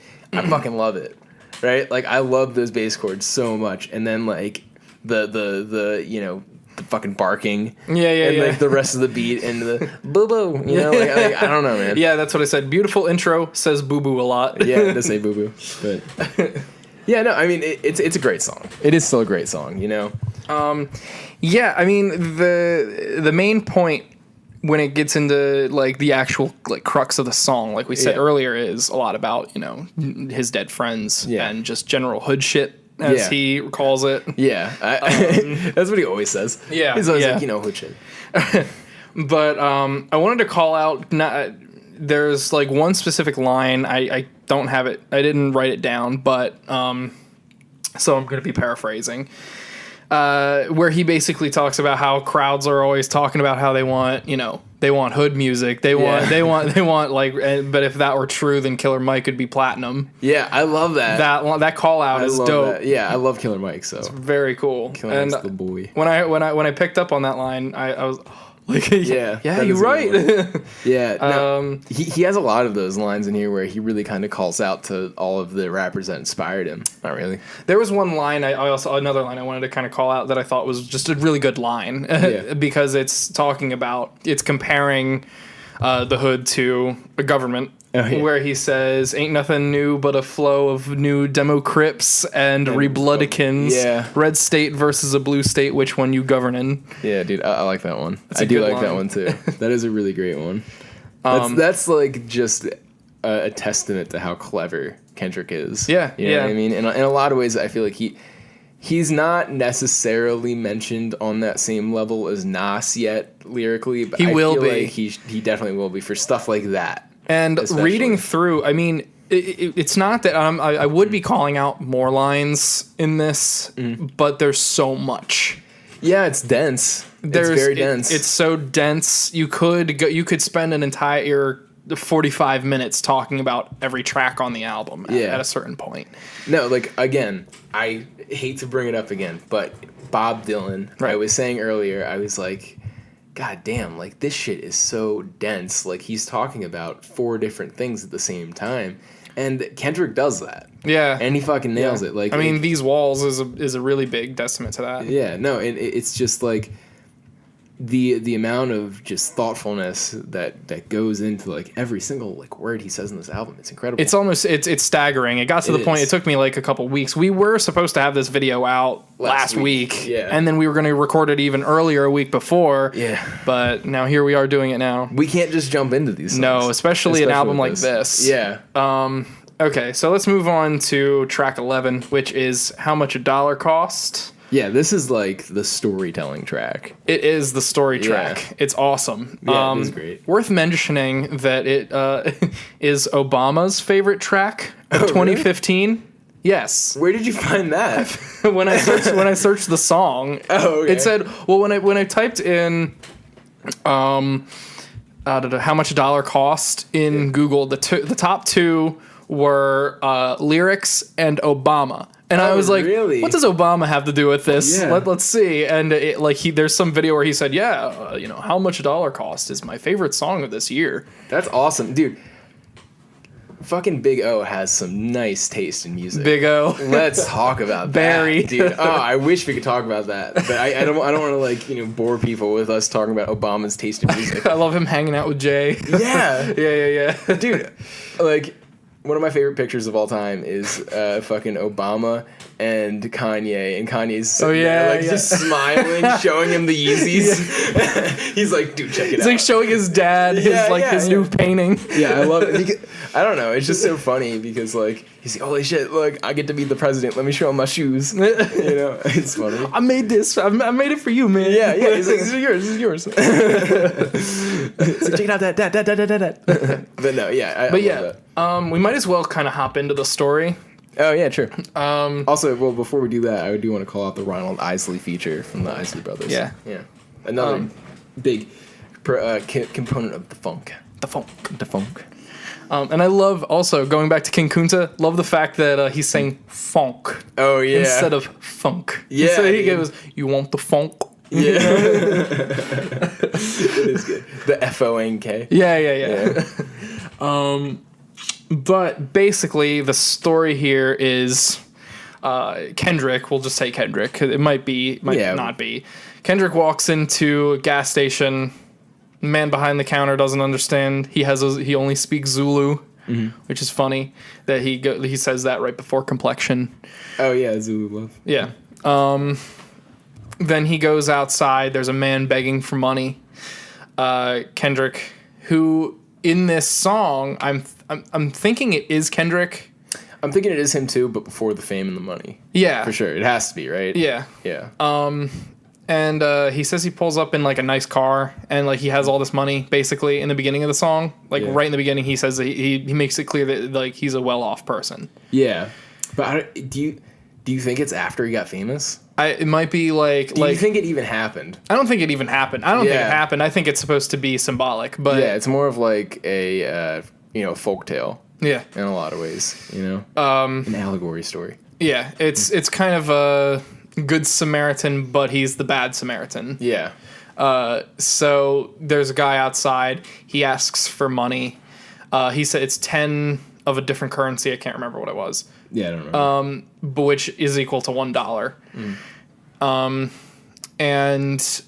fucking love it. Right? Like I love those bass chords so much. And then like the you know, the fucking barking. And like the rest of the beat and the boo boo. You know, like I don't know, man. Yeah, that's what I said. Beautiful intro, says boo boo a lot. Yeah, it does say boo boo. But yeah, no, I mean it's a great song. It is still a great song, you know? Yeah, I mean the main point when it gets into like the actual like crux of the song, like we said earlier, is a lot about, you know, his dead friends and just general hood shit, as he calls it. Yeah, that's what he always says. Yeah, he's always like, you know, hood shit. But I wanted to call out. There's like one specific line. I don't have it. I didn't write it down, but so I'm going to be paraphrasing. Where he basically talks about how crowds are always talking about how they want hood music. They want like, but if that were true, then Killer Mike would be platinum. Yeah, I love that. That call out is dope. That. Yeah, I love Killer Mike. So it's very cool. Killer Mike's the boy. When I picked up on that line, I was like, yeah, you're right. Yeah, no, he has a lot of those lines in here where he really kind of calls out to all of the rappers that inspired him. Not really. There was one line another line I wanted to kind of call out that I thought was just a really good line because it's comparing the hood to a government. Where he says, ain't nothing new but a flow of new Demo Crips and Rebloodicans. Yeah. Red state versus a blue state, which one you governin'? Yeah, dude, I like that one. I do like that one, too. That is a really great one. That's like just a testament to how clever Kendrick is. Yeah, you know what I mean? In a lot of ways, I feel like he's not necessarily mentioned on that same level as Nas yet, lyrically, but I feel like he definitely will be for stuff like that. And reading through, I mean, it's not that I would be calling out more lines in this, but there's so much. Yeah, it's dense. It's very dense. It's so dense. You could spend an entire 45 minutes talking about every track on the album at a certain point. No, like, again, I hate to bring it up again, but Bob Dylan, I was saying earlier, I was like, God damn, like this shit is so dense. Like he's talking about 4 different things at the same time. And Kendrick does that. Yeah. And he fucking nails it. Like, I mean, These Walls is a really big testament to that. Yeah, no, and it's just like the amount of just thoughtfulness that goes into like every single like word he says in this album. It's incredible. It's almost it's staggering. It got to the point. It took me like a couple weeks. We were supposed to have this video out last week. Yeah. And then we were going to record it even earlier a week before. Yeah. But now here we are doing it now. We can't just jump into these songs. No, especially an album like this. Yeah. Okay, so let's move on to track 11, which is How Much a Dollar Cost. Yeah, this is like the storytelling track. It is the story track. It's awesome. Yeah, it is great. Worth mentioning that it is Obama's favorite track of 2015. Really? Yes. Where did you find that? when I searched the song, okay. It said, well, when I typed in how much a dollar cost in Google, the top two were lyrics and Obama. And I was like, really? What does Obama have to do with this? Yeah. Let's see. And there's some video where he said, how much a dollar cost is my favorite song of this year. That's awesome. Dude, fucking Big O has some nice taste in music. Big O. Let's talk about Barry. that, dude. Oh, I wish we could talk about that. But I don't want to bore people with us talking about Obama's taste in music. I love him hanging out with Jay. Yeah. Yeah. Dude, one of my favorite pictures of all time is fucking Obama and Kanye, and Kanye's just smiling, showing him the Yeezys. Yeah. He's like, dude, check it out. He's like showing his dad his new painting. Yeah, I love it. I don't know, it's just so funny because he's like, holy shit, look, I get to be the president. Let me show him my shoes. It's funny. I made this. I made it for you, man. Yeah. He's like, this is yours. So check it out, that. But no, yeah. I love that. We might as well kind of hop into the story. Oh, yeah, true. Also, before we do that, I do want to call out the Ronald Isley feature from the Isley Brothers. Yeah. Another big component of the funk. The funk. And I love, also, going back to King Kunta, love the fact that he's saying funk. Oh, yeah. Instead of funk. Yeah. So he goes, you want the funk? Yeah. It is good. The F-O-N-K. Yeah. But basically, the story here is Kendrick. We'll just say Kendrick. It might not be. Kendrick walks into a gas station. Man behind the counter doesn't understand. He only speaks Zulu, which is funny that he says that right before complexion. Oh yeah, Zulu love. Yeah. Then he goes outside. There's a man begging for money. Kendrick, who in this song, I'm thinking it is Kendrick. I'm thinking it is him too, but before the fame and the money. Yeah, for sure, it has to be, right? Yeah. And he says he pulls up in a nice car, and he has all this money basically in the beginning of the song. Right in the beginning, he says that he makes it clear that he's a well-off person. Yeah, but do you think it's after he got famous? It might be Do you think it even happened? I don't think it even happened. I don't think it happened. I think it's supposed to be symbolic, but yeah, it's more of a folktale. Yeah, in a lot of ways, an allegory story. Yeah, it's kind of a Good Samaritan, but he's the bad Samaritan. Yeah. So there's a guy outside. He asks for money. He said it's 10 of a different currency. I can't remember what it was. Yeah, I don't remember. But which is equal to $1. And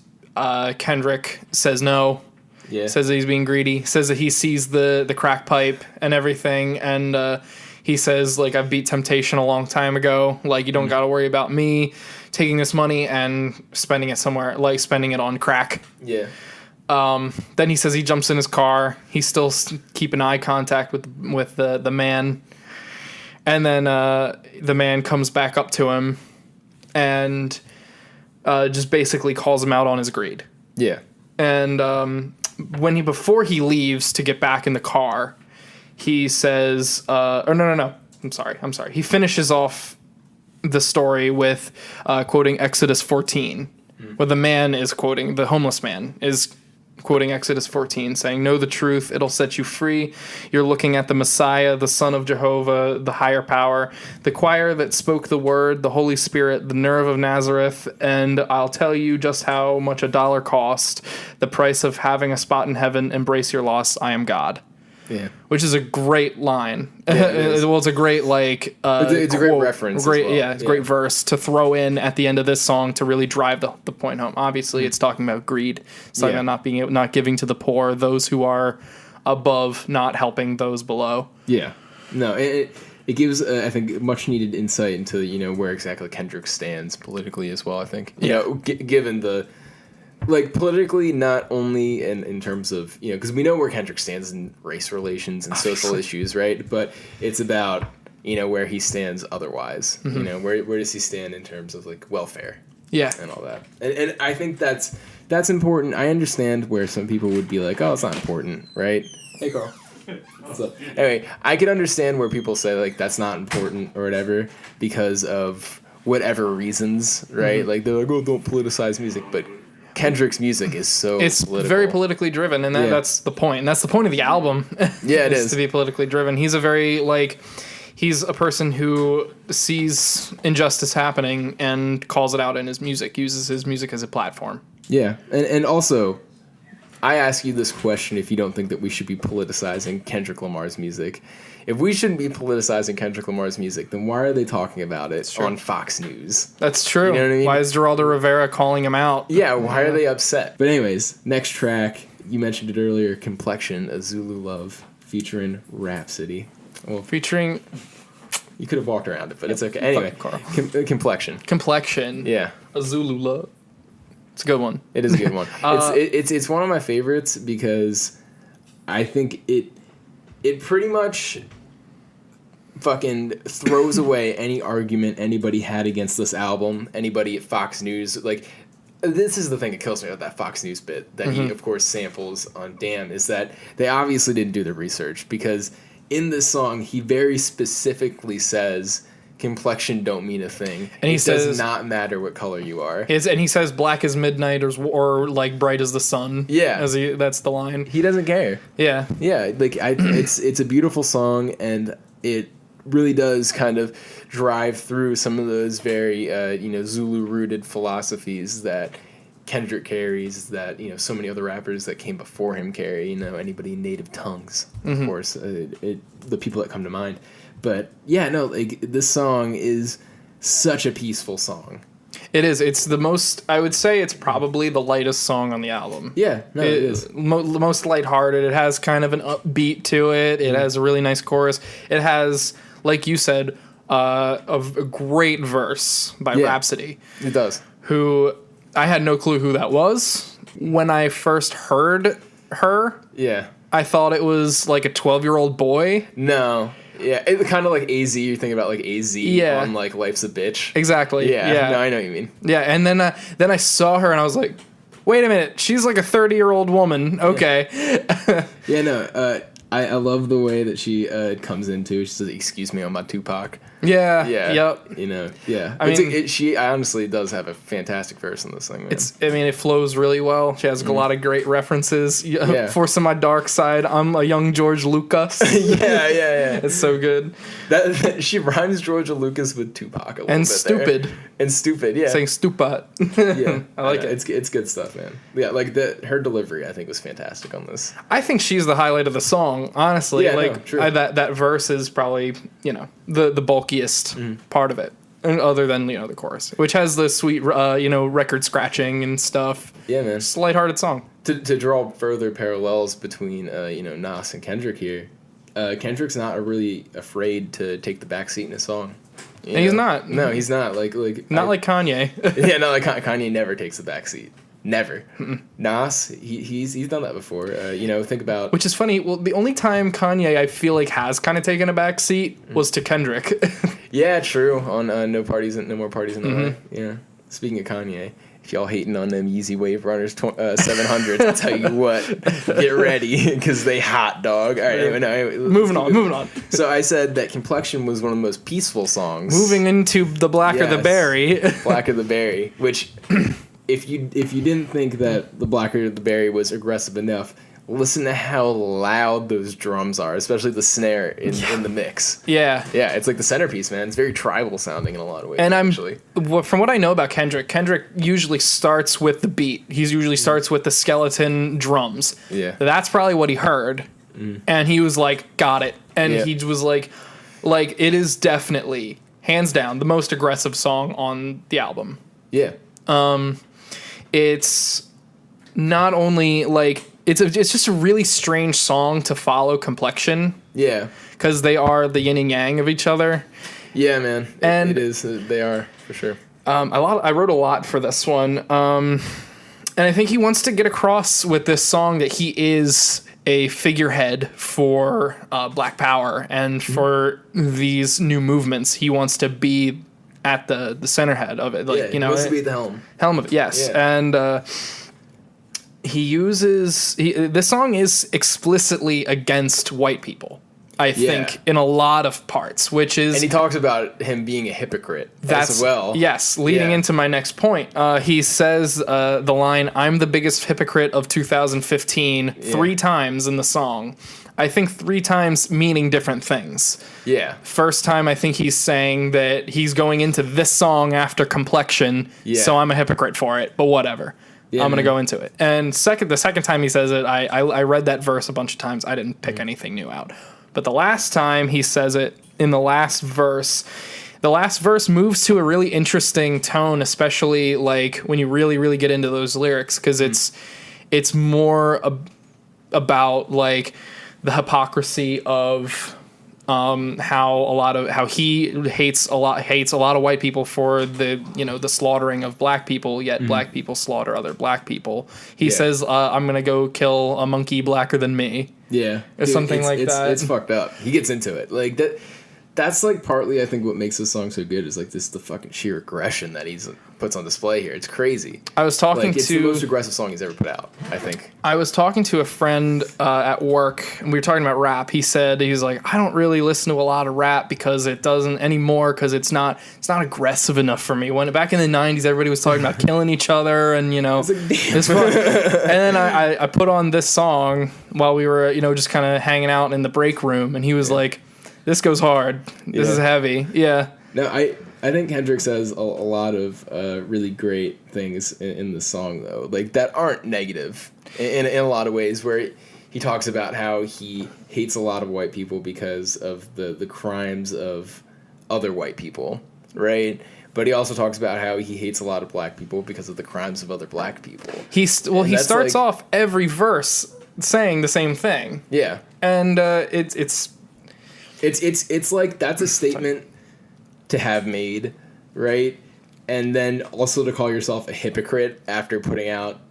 Kendrick says no. Yeah. Says that he's being greedy. Says that he sees the crack pipe and everything, and he says I beat temptation a long time ago. You don't got to worry about me taking this money and spending it somewhere, spending it on crack. Yeah. Then he says he jumps in his car. He's still keeping eye contact with the man, and then the man comes back up to him and just basically calls him out on his greed. Yeah. And before he leaves to get back in the car, he says, no. I'm sorry. He finishes off the story with quoting Exodus 14, where the homeless man is quoting Exodus 14, saying, "Know the truth, it'll set you free. You're looking at the Messiah, the Son of Jehovah, the higher power, the choir that spoke the word, the Holy Spirit, the nerve of Nazareth, and I'll tell you just how much $1 cost, the price of having a spot in heaven. Embrace your loss. I am God." Yeah, which is a great line. Yeah, it well, it's a great it's a great reference. Great, as well. Yeah, it's a great verse to throw in at the end of this song to really drive the point home. Obviously, it's talking about greed. It's talking about not giving to the poor, those who are above, not helping those below. Yeah, no, it gives I think much needed insight into where exactly Kendrick stands politically as well. I think given the. Politically, not only in terms of, because we know where Kendrick stands in race relations and social issues, right? But it's about, where he stands otherwise. Mm-hmm. Where does he stand in terms of, welfare? Yeah. And all that. And I think that's important. I understand where some people would be like, oh, it's not important, right? Hey, Carl. So, anyway, I can understand where people say, like, that's not important or whatever because of whatever reasons, right? Like, they're like, oh, don't politicize music. But Kendrick's music is so political. Very politically driven, and that's the point. And that's the point of the album. Yeah, it is. To be politically driven. He's a very, like... He's a person who sees injustice happening and calls it out in his music, uses his music as a platform. Yeah, and also, I ask you this question if you don't think that we should be politicizing Kendrick Lamar's music. If we shouldn't be politicizing Kendrick Lamar's music, then why are they talking about it on Fox News? That's true. You know what I mean? Why is Geraldo Rivera calling him out? Yeah, why are they upset? But anyways, next track, you mentioned it earlier, Complexion, A Zulu Love, featuring Rhapsody. Well, featuring... You could have walked around it, but it's okay. Anyway, Complexion. Complexion. Yeah. A Zulu Love. It's a good one. It is a good one. It's one of my favorites because I think it pretty much fucking throws away any argument anybody had against this album. Anybody at Fox News, like... This is the thing that kills me about that Fox News bit that he, of course, samples on Damn, is that they obviously didn't do the research because... In this song, he very specifically says, complexion don't mean a thing. And it does not matter what color you are. And he says black as midnight or like bright as the sun. Yeah. That's the line. He doesn't care. Yeah. Yeah, like it's a beautiful song, and it really does kind of drive through some of those very, Zulu-rooted philosophies that Kendrick carries, that so many other rappers that came before him carry. Anybody native tongues, of course, the people that come to mind. But yeah, no, like this song is such a peaceful song. It is. It's the most. I would say it's probably the lightest song on the album. Yeah, no, it is the most lighthearted. It has kind of an upbeat to it. It has a really nice chorus. It has, like you said, a great verse by Rhapsody. It does. Who. I had no clue who that was when I first heard her. Yeah. I thought it was like a 12-year-old boy. No. Yeah, it kind of like AZ. You're thinking about like AZ on like Life's a Bitch. Exactly. Yeah. No, I know what you mean. Yeah, and then I saw her and I was like, wait a minute, she's like a 30-year-old woman. Okay. Yeah, no. I love the way that she comes into. She says, "Excuse me, I'm my Tupac." Yeah. Yep. Yeah. I mean, she honestly does have a fantastic verse in this thing, man. It flows really well. She has a lot of great references. For some of my dark side, I'm a young George Lucas. yeah. It's so good. That she rhymes George Lucas with Tupac a little and bit stupid. There. And stupid, yeah. Saying stupid. Yeah. I like it. It's good stuff, man. Yeah, like her delivery, I think, was fantastic on this. I think she's the highlight of the song, honestly. Yeah, no, true. That verse is probably, the bulkiest part of it. And other than, the chorus, which has the sweet, record scratching and stuff. Yeah, man. It's a lighthearted song. To draw further parallels between, Nas and Kendrick here, Kendrick's not really afraid to take the backseat in a song. And he's not. No, he's not. Like like Kanye. Yeah, not like Kanye never takes the backseat. Never. Nas, he's done that before. Think about... Which is funny. Well, the only time Kanye, I feel like, has kind of taken a back seat was to Kendrick. Yeah, true. On No More Parties in LA. Yeah. Speaking of Kanye, if y'all hating on them Yeezy Wave Runners 700s, I'll tell you what. Get ready, because they hot, dog. All right, anyway, moving on. So I said that Complexion was one of the most peaceful songs. Moving into The Blacker the Berry. Blacker the Berry, which... If you didn't think that The Blacker the Berry was aggressive enough, listen to how loud those drums are, especially the snare in the mix. Yeah. Yeah, it's like the centerpiece, man. It's very tribal sounding in a lot of ways, and actually. From what I know about Kendrick usually starts with the beat. He usually starts with the skeleton drums. Yeah. That's probably what he heard. And he was like, got it. And he was like, it is definitely, hands down, the most aggressive song on the album. Yeah. It's not only it's just a really strange song to follow Complexion. Yeah, because they are the yin and yang of each other. Yeah, man, and it is. They are for sure. I wrote a lot for this one, and I think he wants to get across with this song that he is a figurehead for Black Power and for these new movements. He wants to be at the center head of it, like you know, supposed to be at the helm of it, yes, and this song is explicitly against white people. I think in a lot of parts, which is... And he talks about him being a hypocrite as well. Yes, leading into my next point. He says the line, "I'm the biggest hypocrite of 2015," 3 times in the song. I think 3 times meaning different things. Yeah. First time, I think he's saying that he's going into this song after Complexion, so I'm a hypocrite for it, but whatever. Yeah, I'm going to go into it. And the second time he says it, I read that verse a bunch of times. I didn't pick anything new out. But the last time he says it in the last verse moves to a really interesting tone, especially like when you really, really get into those lyrics, because it's more about like the hypocrisy of how he hates a lot of white people for the slaughtering of black people, yet black people slaughter other black people. He says, "I'm gonna go kill a monkey blacker than me." Yeah, or something like that. It's fucked up. He gets into it like that. That's like partly I think what makes this song so good is like the fucking sheer aggression that he's puts on display here. It's crazy. I was talking it's the most aggressive song he's ever put out, I think. I was talking to a friend at work, and we were talking about rap. He said, he's like, "I don't really listen to a lot of rap because it doesn't anymore because it's not aggressive enough for me." When back in the 90s, everybody was talking about killing each other and it's fun. And then I put on this song while we were just kind of hanging out in the break room, and he was like, "This goes hard. This is heavy." Yeah. No, I think Kendrick says a lot of really great things in the song, though, like that aren't negative in a lot of ways, where he talks about how he hates a lot of white people because of the crimes of other white people, right? But he also talks about how he hates a lot of black people because of the crimes of other black people. He starts off every verse saying the same thing. Yeah. And it's like that's a statement to have made, right? And then also to call yourself a hypocrite after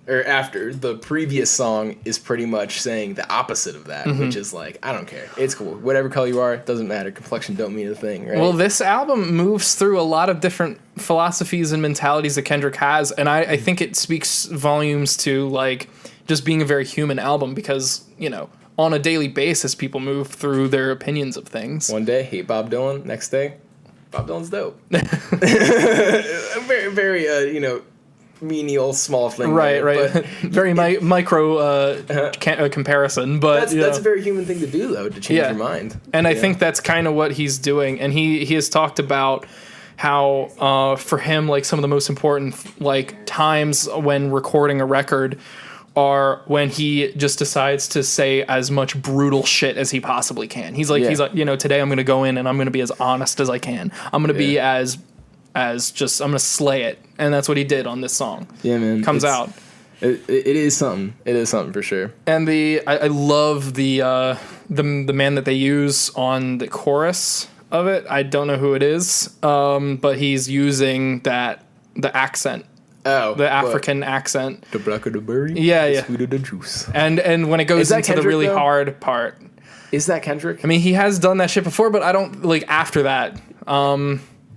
after the previous song is pretty much saying the opposite of that, which is like, I don't care. It's cool. Whatever color you are, it doesn't matter. Complexion don't mean a thing, right? Well, this album moves through a lot of different philosophies and mentalities that Kendrick has, and I think it speaks volumes to like just being a very human album because, on a daily basis, people move through their opinions of things. One day, hate Bob Dylan. Next day, Bob Dylan's dope. Very, very, menial, small thing. Right. But, very micro comparison. But that's a very human thing to do, though, to change your mind. And I think that's kind of what he's doing. And he has talked about how, for him, like some of the most important like times when recording a record are when he just decides to say as much brutal shit as he possibly can. He's like, today I'm going to go in and I'm going to be as honest as I can. I'm going to be I'm going to slay it. And that's what he did on this song. Yeah, man. Comes out. It is something. It is something for sure. And I love the man that they use on the chorus of it. I don't know who it is. But he's using the accent. Oh, the African accent. The blacker the berry, the sweeter the juice. And when it goes into Kendrick, the really hard part. Is that Kendrick? I mean, he has done that shit before, but I don't like after that.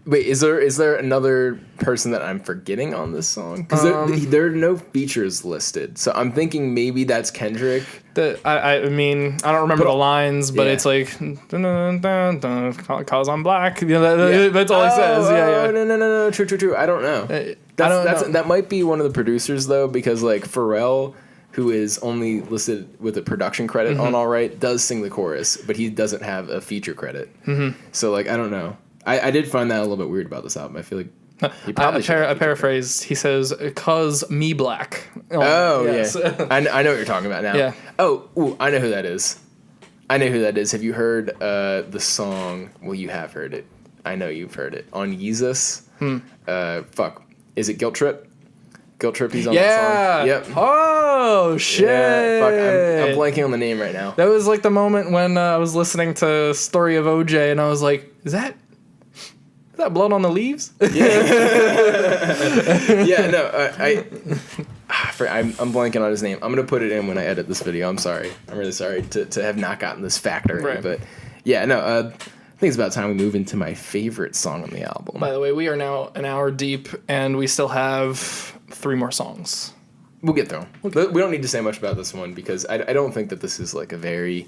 Wait, is there another person that I'm forgetting on this song? Because there are no features listed, so I'm thinking maybe that's Kendrick. I mean, I don't remember the lines, but it's like, dun, dun, dun, cause I'm black. That's all he says. No. True. I don't know. That might be one of the producers, though, because like Pharrell, who is only listed with a production credit on All Right, does sing the chorus, but he doesn't have a feature credit. So like, I don't know. I did find that a little bit weird about this album. I feel like he probably I paraphrase. He says, "Cause me black." Oh yes. Yeah. I know what you're talking about now. Yeah. Oh, I know who that is. Have you heard the song? Well, you have heard it. I know you've heard it on Yeezus. Is it Guilt Trip? Guilt Trip. He's on that song. Yep. Oh shit. Yeah, I'm blanking on the name right now. That was like the moment when I was listening to Story of OJ, and I was like, Is that blood on the leaves? Yeah. Yeah, no, I'm blanking on his name. I'm going to put it in when I edit this video. I'm sorry. I'm really sorry to have not gotten this fact already. Right. But yeah, no, think it's about time we move into my favorite song on the album. By the way, we are now an hour deep, and we still have 3 more songs. We'll get through them. We don't need to say much about this one because I don't think that this is like a very...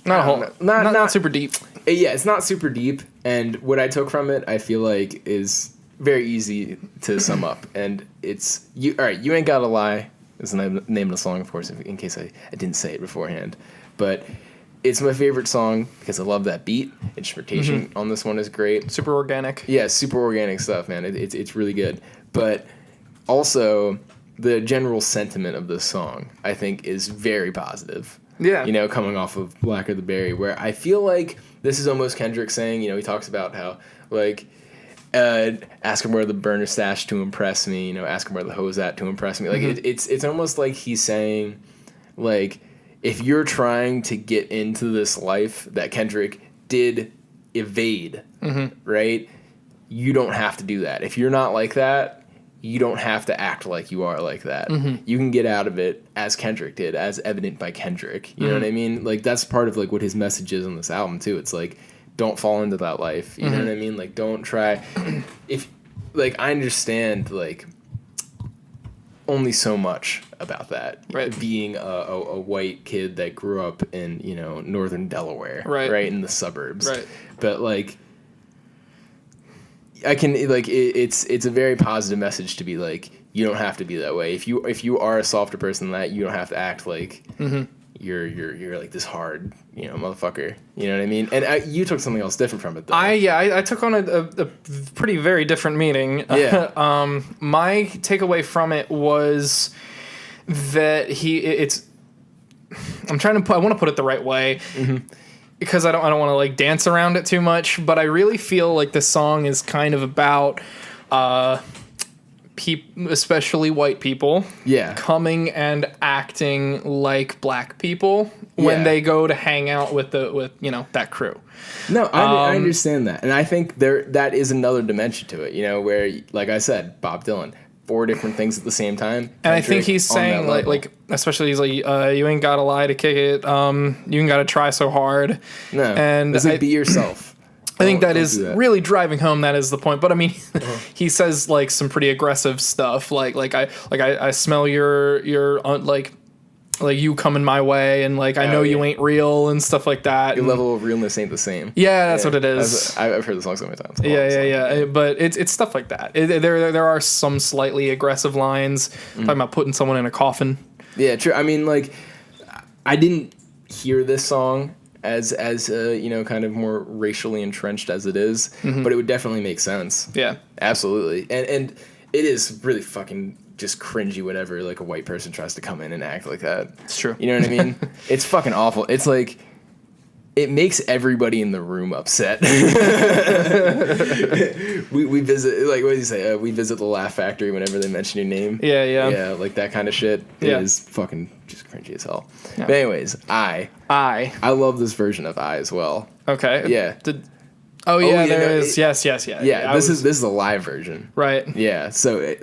Not super deep. Yeah, it's not super deep, and what I took from it, I feel like, is very easy to sum up. And it's... All right, You Ain't Gotta Lie is the name of the song, of course, in case I didn't say it beforehand. But it's my favorite song because I love that beat. Instrumentation on this one is great. Super organic. Yeah, super organic stuff, man. It's really good. But also, the general sentiment of this song, I think, is very positive. Yeah. You know, coming off of Blacker the Berry, where I feel like this is almost Kendrick saying, you know, he talks about how, like, ask him where the burner stashed to impress me, you know, ask him where the hose at to impress me. Like, it's almost like he's saying, like, if you're trying to get into this life that Kendrick did evade, right, you don't have to do that. If you're not like that, you don't have to act like you are like that. You can get out of it as Kendrick did, as evident by Kendrick. You know what I mean? Like, that's part of, like, what his message is on this album, too. It's like, don't fall into that life. You know what I mean? Like, don't try... If, like, I understand, like, only so much about that. Right. Being a white kid that grew up in, you know, northern Delaware. Right, in the suburbs. Right. But, like... I can, like, it's a very positive message to be like, you don't have to be that way. If you are a softer person than that, you don't have to act like you're like this hard, you know, motherfucker. You know what I mean? And you took something else different from it, though. I took on a pretty very different meaning. Yeah. My takeaway from it was that I want to put it the right way. Because I don't want to like dance around it too much, but I really feel like this song is kind of about especially white people coming and acting like black people when they go to hang out with you know, that crew. No, I understand that. And I think that is another dimension to it, you know, where, like I said, Bob Dylan, 4 different things at the same time. And I think he's saying, like, especially he's like, you ain't gotta lie to kick it. You ain't gotta try so hard. No, and it's like, be yourself. I think that is really driving home. That is the point. But I mean, he says like some pretty aggressive stuff. Like I smell your like you coming my way, and like I know you ain't real and stuff like that. Your level of realness ain't the same. Yeah, that's what it is. I've heard the song so many times. Yeah. But it's stuff like that. There are some slightly aggressive lines talking about putting someone in a coffin. Yeah, true. I mean, like, I didn't hear this song as you know, kind of more racially entrenched as it is, but it would definitely make sense. Yeah, absolutely. And it is really fucking just cringy whenever like a white person tries to come in and act like that. It's true. You know what I mean? It's fucking awful. It's like, it makes everybody in the room upset. we visit, like, what do you say? We visit the Laugh Factory whenever they mention your name. Yeah, like that kind of shit is fucking just cringy as hell. Yeah. But anyways, I love this version of I as well. Okay. Yeah. There is. Yes. Yeah. This is a live version. Right. Yeah. So,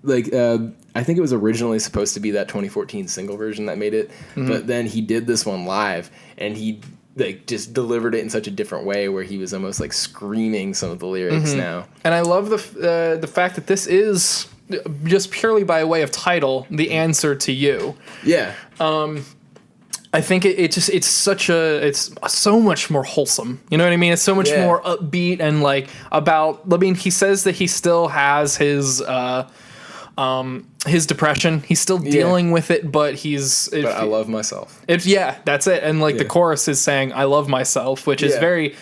I think it was originally supposed to be that 2014 single version that made it, but then he did this one live, and he like just delivered it in such a different way where he was almost like screaming some of the lyrics now. And I love the fact that this is just purely by way of title the answer to you. Yeah. I think it's so much more wholesome. You know what I mean? It's so much more upbeat and like about. I mean, he says that he still has his depression. He's still dealing with it, but but I love myself. That's it. And like the chorus is saying, I love myself, which is very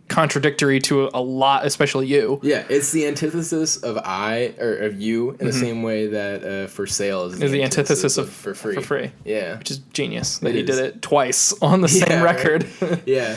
contradictory to a lot, especially you. Yeah, it's the antithesis of of you in the same way that for sale is the antithesis of for free. For free. Yeah. Which is genius that he did it twice on the same record. Right? Yeah.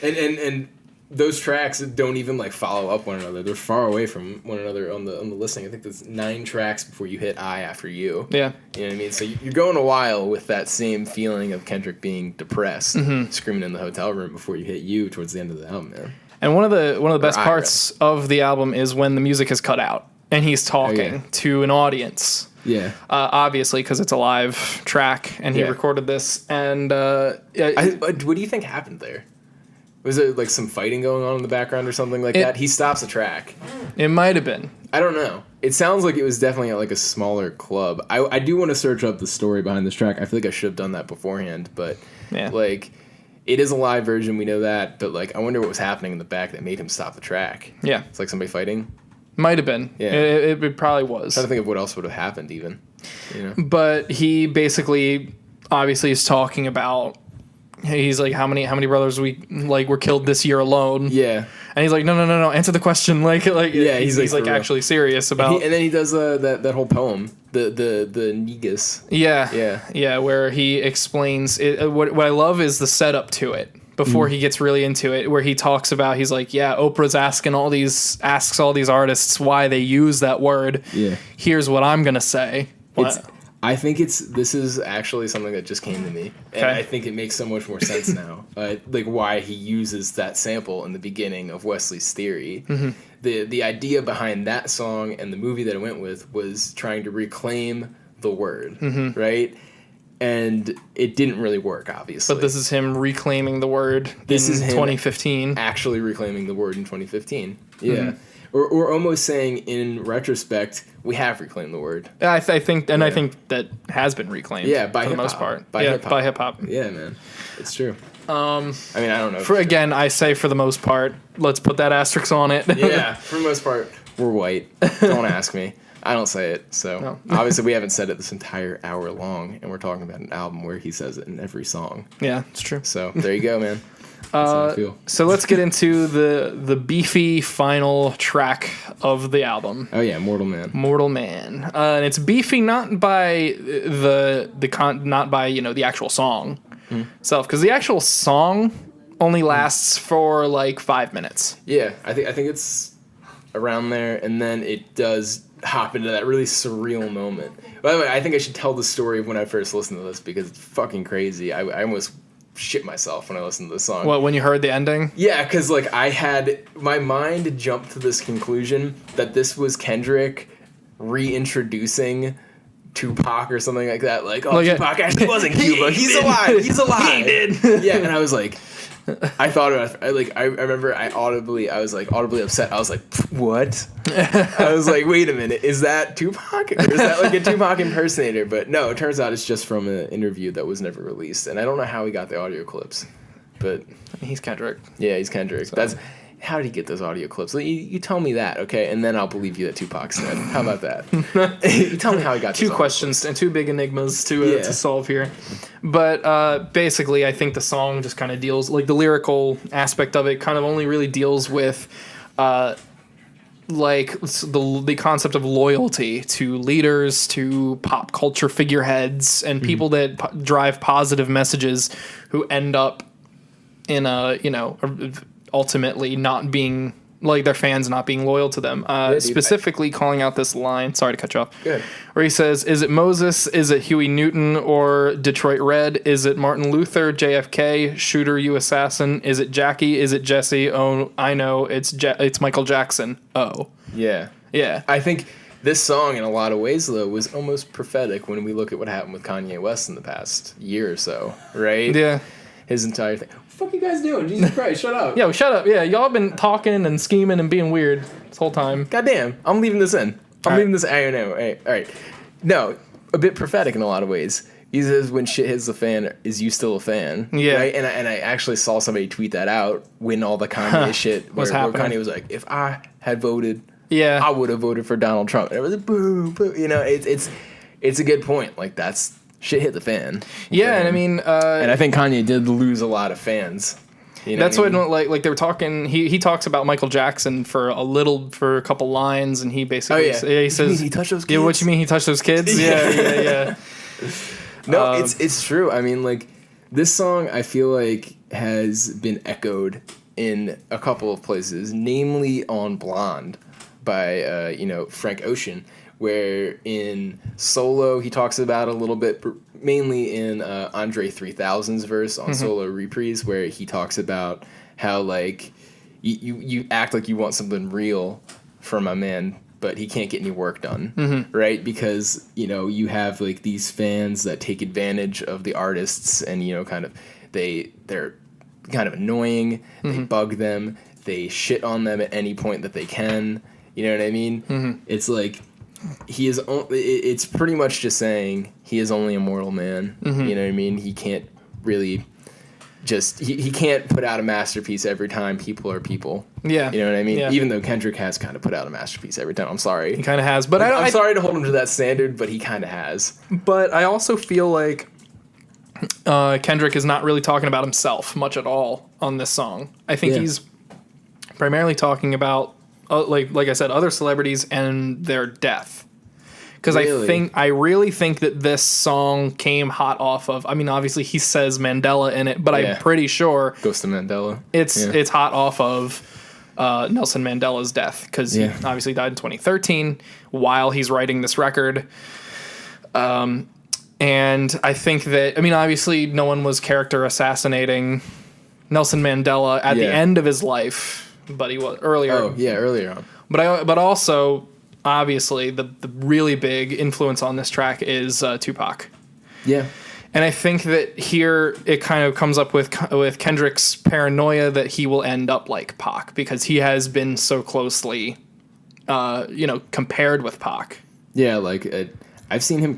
And those tracks don't even like follow up one another. They're far away from one another on the listening. I think there's 9 tracks before you hit I after you. Yeah. You know what I mean? So you're going a while with that same feeling of Kendrick being depressed, screaming in the hotel room before you hit you towards the end of the album, man. And one of the best parts of the album is when the music is cut out and he's talking to an audience. Yeah. Obviously, because it's a live track and he recorded this. And what do you think happened there? Was there like some fighting going on in the background or something like that? He stops the track. It might have been. I don't know. It sounds like it was definitely at like a smaller club. I do want to search up the story behind this track. I feel like I should have done that beforehand, but like it is a live version. We know that, but like I wonder what was happening in the back that made him stop the track. Yeah, it's like somebody fighting. Might have been. Yeah, it probably was. I'm trying to think of what else would have happened, even. You know? But he basically, obviously, is talking about. He's like, how many brothers were killed this year alone? Yeah, and he's like, no, answer the question. Like yeah, he's like actually serious about. And then he does that whole poem, the Negus. Yeah, where he explains it. What I love is the setup to it before he gets really into it, where he talks about, he's like, yeah, Oprah's asks all these artists why they use that word. Yeah, here's what I'm gonna say. I think this is actually something that just came to me, and I think it makes so much more sense now. Like why he uses that sample in the beginning of Wesley's Theory. Mm-hmm. The idea behind that song and the movie that it went with was trying to reclaim the word, right? And it didn't really work, obviously. But this is him reclaiming the word. This is him 2015, actually reclaiming the word in 2015. Yeah. Mm-hmm. Or almost saying, in retrospect, we have reclaimed the word. I think that has been reclaimed. Yeah, by for the most part. By hip hop. Yeah, man, it's true. I mean, I don't know. Again, I say for the most part. Let's put that asterisk on it. Yeah, for the most part, we're white. Don't ask me. I don't say it. So no. Obviously, we haven't said it this entire hour long, and we're talking about an album where he says it in every song. Yeah, it's true. So there you go, man. So let's get into the beefy final track of the album. Oh yeah, Mortal Man. Mortal Man, and it's beefy not by not by the actual song itself, because the actual song only lasts for like 5 minutes. Yeah, I think it's around there, and then it does hop into that really surreal moment. By the way, I think I should tell the story of when I first listened to this, because it's fucking crazy. I almost shit myself when I listened to this song. What, when you heard the ending? Yeah, because like my mind jumped to this conclusion that this was Kendrick reintroducing Tupac or something like that. Like, Tupac actually was in Cuba. He's alive. He's alive. He did. Yeah, and I was like, I thought about it. I remember I was audibly upset. I was like, what? I was like, wait a minute, is that Tupac? Or is that like a Tupac impersonator? But no, it turns out it's just from an interview that was never released. And I don't know how he got the audio clips. But he's Kendrick. Yeah, he's Kendrick. So. How did he get those audio clips? You tell me that, okay? And then I'll believe you that Tupac's dead. How about that? You tell me how he got two questions and two big enigmas to solve here. But basically, I think the song just kind of deals, like the lyrical aspect of it kind of only really deals with like the concept of loyalty to leaders, to pop culture figureheads, and people that drive positive messages who end up in ultimately not being, like, their fans not being loyal to them. Specifically calling out this line, sorry to cut you off, good, where he says, is it Moses, is it Huey Newton, or Detroit Red? Is it Martin Luther, JFK, Shooter, you assassin? Is it Jackie? Is it Jesse? Oh, I know, it's Michael Jackson. Oh. Yeah. I think this song, in a lot of ways, though, was almost prophetic when we look at what happened with Kanye West in the past year or so, right? Yeah. His entire thing. What the fuck you guys doing? Jesus Christ, shut up. Yo, shut up. Yeah, y'all been talking and scheming and being weird this whole time. Goddamn, I'm leaving this in. I'm leaving this. I know. All right. No, a bit prophetic in a lot of ways. He says, when shit hits the fan, is you still a fan? Yeah. Right? And I actually saw somebody tweet that out when all the Kanye shit, where Kanye was like, if I had voted, I would have voted for Donald Trump. And it was like, boo, boo. It's a good point. Like, that's... shit hit the fan. Yeah, and I mean... and I think Kanye did lose a lot of fans. That's what like they were talking... He talks about Michael Jackson for a couple lines, and he basically... he says... he touched those kids? Yeah, what you mean he touched those kids? Yeah. No, it's true. I mean, like, this song, I feel like, has been echoed in a couple of places, namely on Blonde by, Frank Ocean, where in Solo he talks about a little bit, mainly in Andre 3000's verse on Solo Reprise, where he talks about how, like, you act like you want something real from a man, but he can't get any work done, right? Because, you have, like, these fans that take advantage of the artists, and, kind of they're kind of annoying. They bug them. They shit on them at any point that they can. You know what I mean? It's like it's pretty much just saying he is only a mortal man. You know what I mean? He can't really he can't put out a masterpiece every time. People are people. Yeah. You know what I mean? Yeah. Even though Kendrick has kind of put out a masterpiece every time. I'm sorry. He kind of has. But I'm sorry to hold him to that standard, but he kind of has. But I also feel like Kendrick is not really talking about himself much at all on this song. I think he's primarily talking about, like I said, other celebrities and their death. Because I really think that this song came hot off of, I mean, obviously he says Mandela in it, but I'm pretty sure Ghost of Mandela. It's hot off of Nelson Mandela's death, because he obviously died in 2013 while he's writing this record. And I think that, I mean, obviously no one was character assassinating Nelson Mandela at the end of his life, but he was earlier. Oh, yeah, earlier on. But also, obviously, the really big influence on this track is Tupac. Yeah. And I think that here it kind of comes up with Kendrick's paranoia that he will end up like Pac, because he has been so closely, compared with Pac. Yeah, like I've seen him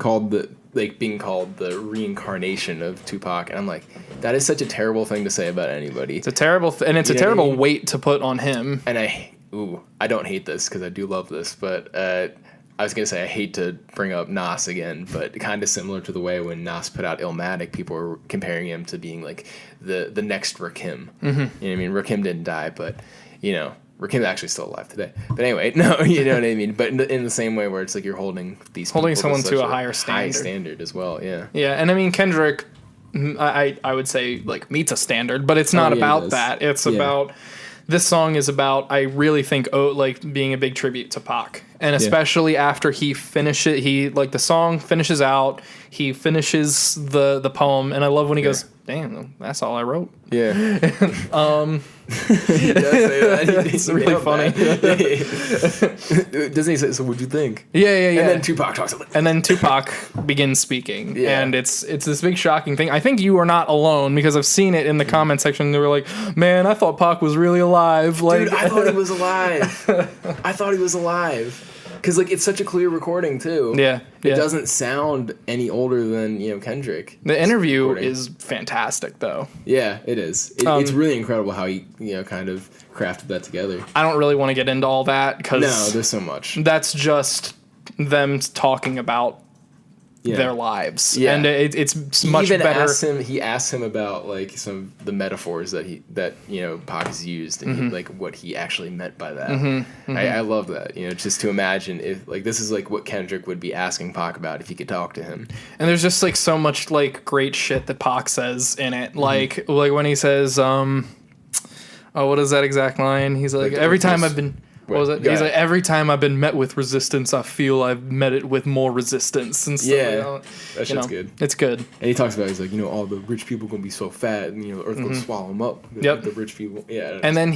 being called the reincarnation of Tupac, and I'm like, that is such a terrible thing to say about anybody. It's a terrible terrible weight to put on him. And I don't hate this because I do love this, but I was gonna say I hate to bring up Nas again, but kind of similar to the way when Nas put out Illmatic, people were comparing him to being like the next Rakim. You know what I mean? Rakim didn't die, but Rakim's actually still alive today. But anyway, no, you know what I mean? But in the same way where it's like you're holding someone to a higher standard as well, yeah. Yeah, and I mean, Kendrick, I would say, like, meets a standard, but it's not about that. It's about, this song is about, I really think, being a big tribute to Pac. And especially after he finishes, the song finishes out, he finishes the poem, and I love when he goes, damn, that's all I wrote. Yeah. He does say that. It's really funny. Doesn't he say, so what'd you think? Yeah. And then Tupac talks about it. And then Tupac begins speaking. Yeah. And it's this big shocking thing. I think you are not alone, because I've seen it in the comment section. They were like, man, I thought Pac was really alive. Like, dude, I thought he was alive. Because, like, it's such a clear recording, too. Yeah. It doesn't sound any older than, Kendrick. The interview is fantastic, though. Yeah, it is. It's really incredible how he, kind of crafted that together. I don't really want to get into all that, because... No, there's so much. That's just them talking about their lives. Yeah. And it's much better. He asked him about, like, some of the metaphors that Pac has used, and like what he actually meant by that. I love that, just to imagine if, like, this is like what Kendrick would be asking Pac about if he could talk to him. And there's just, like, so much, like, great shit that Pac says in it. Like when he says, what is that exact line? He's like, every time I've been... What was it? He's like, every time I've been met with resistance, I feel I've met it with more resistance and stuff. Yeah, that shit's good. It's good. And he talks about, he's like, all the rich people gonna be so fat, and Earth gonna swallow them up. The rich people. Yeah. And then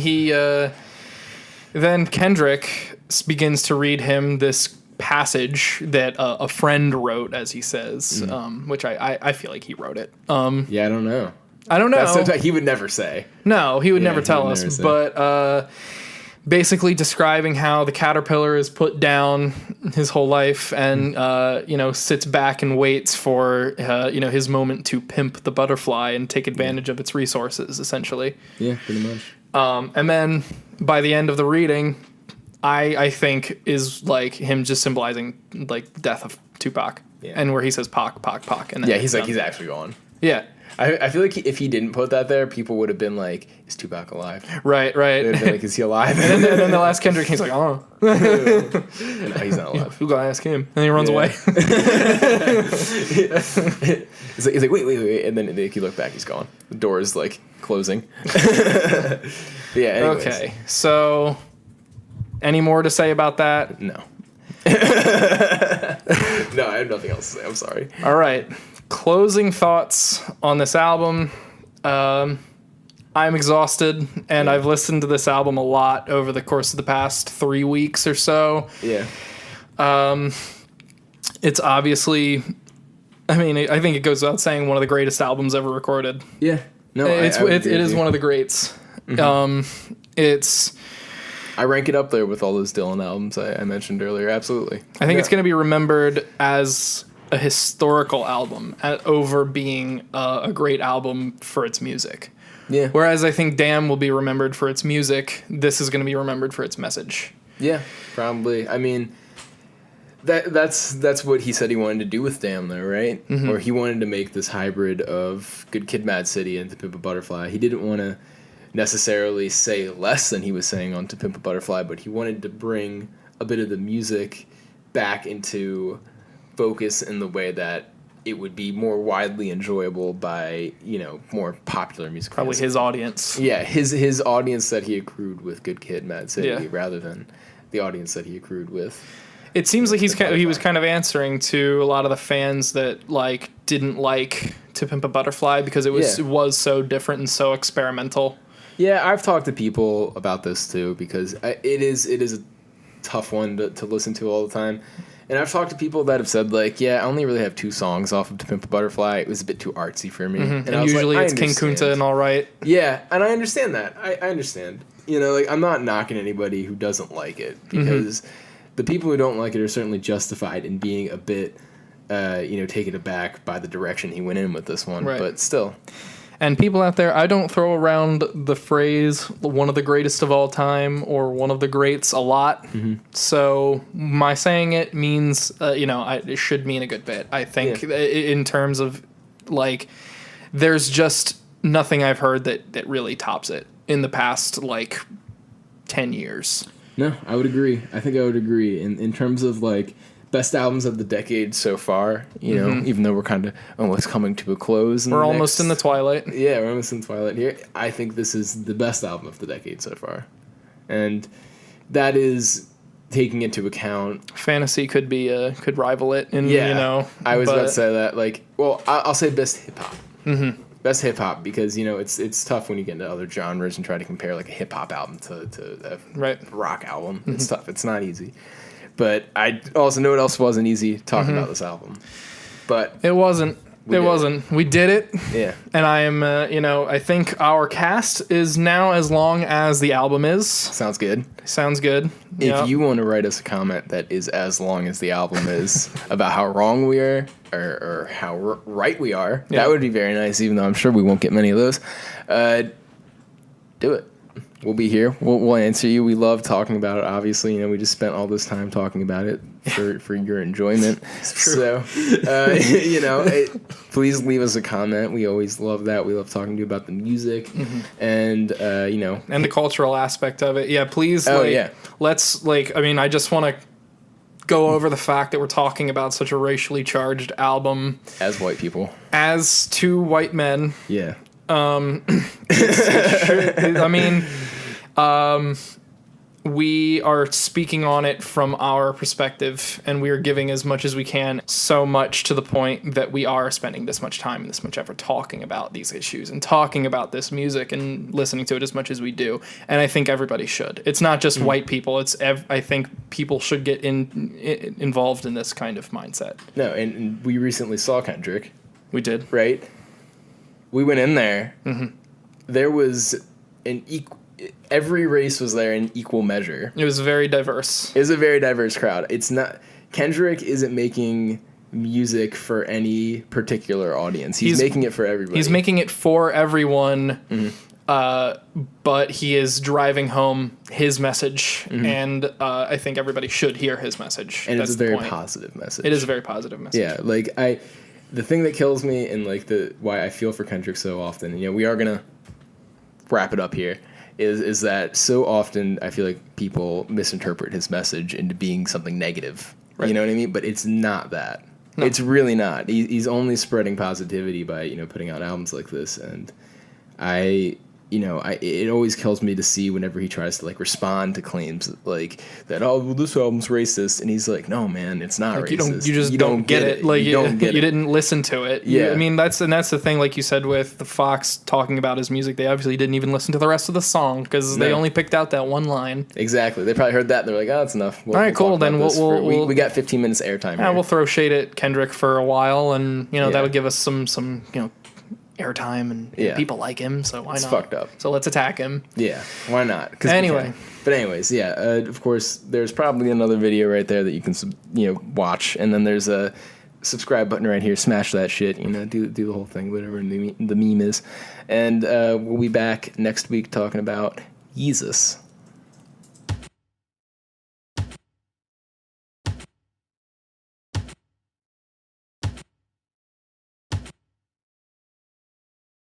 then Kendrick begins to read him this passage that a friend wrote, as he says, which I feel like he wrote it. Yeah, I don't know. He would never say. No, he would never tell us. But basically describing how the caterpillar is put down his whole life and, sits back and waits for, his moment to pimp the butterfly and take advantage of its resources, essentially. Yeah, pretty much. And then by the end of the reading, I think is like him just symbolizing, like, the death of Tupac. Yeah. And where he says Pac, Pac, Pac. And then he's like, he's actually gone. Yeah. I feel like if he didn't put that there, people would have been like, is Tupac alive? Right. They'd been like, is he alive? And then they'll ask Kendrick, he's like, oh. No, he's not alive. Who gotta ask him? And he runs away. He's like, wait. And then if you look back, he's gone. The door is, like, closing. Yeah, anyways. Okay, so any more to say about that? No. No, I have nothing else to say. I'm sorry. All right. Closing thoughts on this album. I'm exhausted, and I've listened to this album a lot over the course of the past 3 weeks or so. Yeah. It's obviously, I mean, I think it goes without saying, one of the greatest albums ever recorded. Yeah. No, it is one of the greats. I rank it up there with all those Dylan albums I mentioned earlier. Absolutely. I think it's going to be remembered as a historical album over being a great album for its music. Yeah. Whereas I think Damn will be remembered for its music, this is going to be remembered for its message. Yeah, probably. I mean, that's what he said he wanted to do with Damn, though, right? Or he wanted to make this hybrid of Good Kid, Mad City and To Pimp a Butterfly. He didn't want to necessarily say less than he was saying on To Pimp a Butterfly, but he wanted to bring a bit of the music back into focus in the way that it would be more widely enjoyable by, more popular music fans. Probably his audience. Yeah, his audience that he accrued with Good Kid, Mad City, rather than the audience that he accrued with. It seems like he was kind of answering to a lot of the fans that didn't like To Pimp a Butterfly because it was so different and so experimental. Yeah, I've talked to people about this too because it is a tough one to listen to all the time. And I've talked to people that have said, I only really have 2 songs off of To Pimp a Butterfly. It was a bit too artsy for me. And usually it's King Kunta and All Right. Yeah, and I understand that. I understand. I'm not knocking anybody who doesn't like it because the people who don't like it are certainly justified in being a bit, taken aback by the direction he went in with this one. Right. But still. And people out there, I don't throw around the phrase one of the greatest of all time or one of the greats a lot. So my saying it means, it should mean a good bit. I think in terms of there's just nothing I've heard that really tops it in the past 10 years. No, I would agree. I think I would agree in terms of best albums of the decade so far, even though we're kind of almost coming to a close. We're almost in the twilight. Yeah, we're almost in the twilight here. I think this is the best album of the decade so far. And that is taking into account... Fantasy could rival it. I was about to say that. I'll say best hip-hop. Best hip-hop because, it's tough when you get into other genres and try to compare a hip-hop album to a rock album. It's tough. It's not easy. But I also know what else wasn't easy talking about this album. But it wasn't. We did it. Yeah. And I am, I think our cast is now as long as the album is. Sounds good. If you want to write us a comment that is as long as the album is about how wrong we are or how right we are, that would be very nice, even though I'm sure we won't get many of those. Do it. We'll be here. We'll answer you. We love talking about it, obviously. We just spent all this time talking about it for your enjoyment. It's true. So, please leave us a comment. We always love that. We love talking to you about the music and, And the cultural aspect of it. Yeah, please, let's, I just want to go over the fact that we're talking about such a racially charged album. As white people. As 2 white men. Yeah. We are speaking on it from our perspective, and we are giving as much as we can, so much to the point that we are spending this much time and this much effort talking about these issues and talking about this music and listening to it as much as we do. And I think everybody should. It's not just white people. I think people should get involved in this kind of mindset. No, and we recently saw Kendrick. We did. Right? We went in there. There was every race was there in equal measure. It was very diverse. It was a very diverse crowd. It's not... Kendrick isn't making music for any particular audience. He's making it for everybody. He's making it for everyone, but he is driving home his message, and I think everybody should hear his message. And it's a very positive message. It is a very positive message. Yeah, the thing that kills me and why I feel for Kendrick so often, we are gonna wrap it up here, is that so often I feel like people misinterpret his message into being something negative. Right. You know what I mean? But it's not that. No. It's really not. He's only spreading positivity by putting out albums like this, and it always kills me to see whenever he tries to respond to claims that this album's racist, and he's like, no man, it's not racist. You don't get it. You didn't listen to it. Yeah. That's the thing, like you said with the Fox talking about his music, they obviously didn't even listen to the rest of the song because they only picked out that one line. Exactly. They probably heard that and they're like, oh, that's enough. All right, cool. Then we got 15 minutes airtime. Yeah, we'll throw shade at Kendrick for a while, and that'll give us some airtime and people like him, so why not? It's fucked up. So let's attack him. Yeah, why not? Anyway. But anyways, yeah, of course, there's probably another video right there that you can, watch, and then there's a subscribe button right here. Smash that shit, do the whole thing, whatever the meme is. And we'll be back next week talking about Yeezus.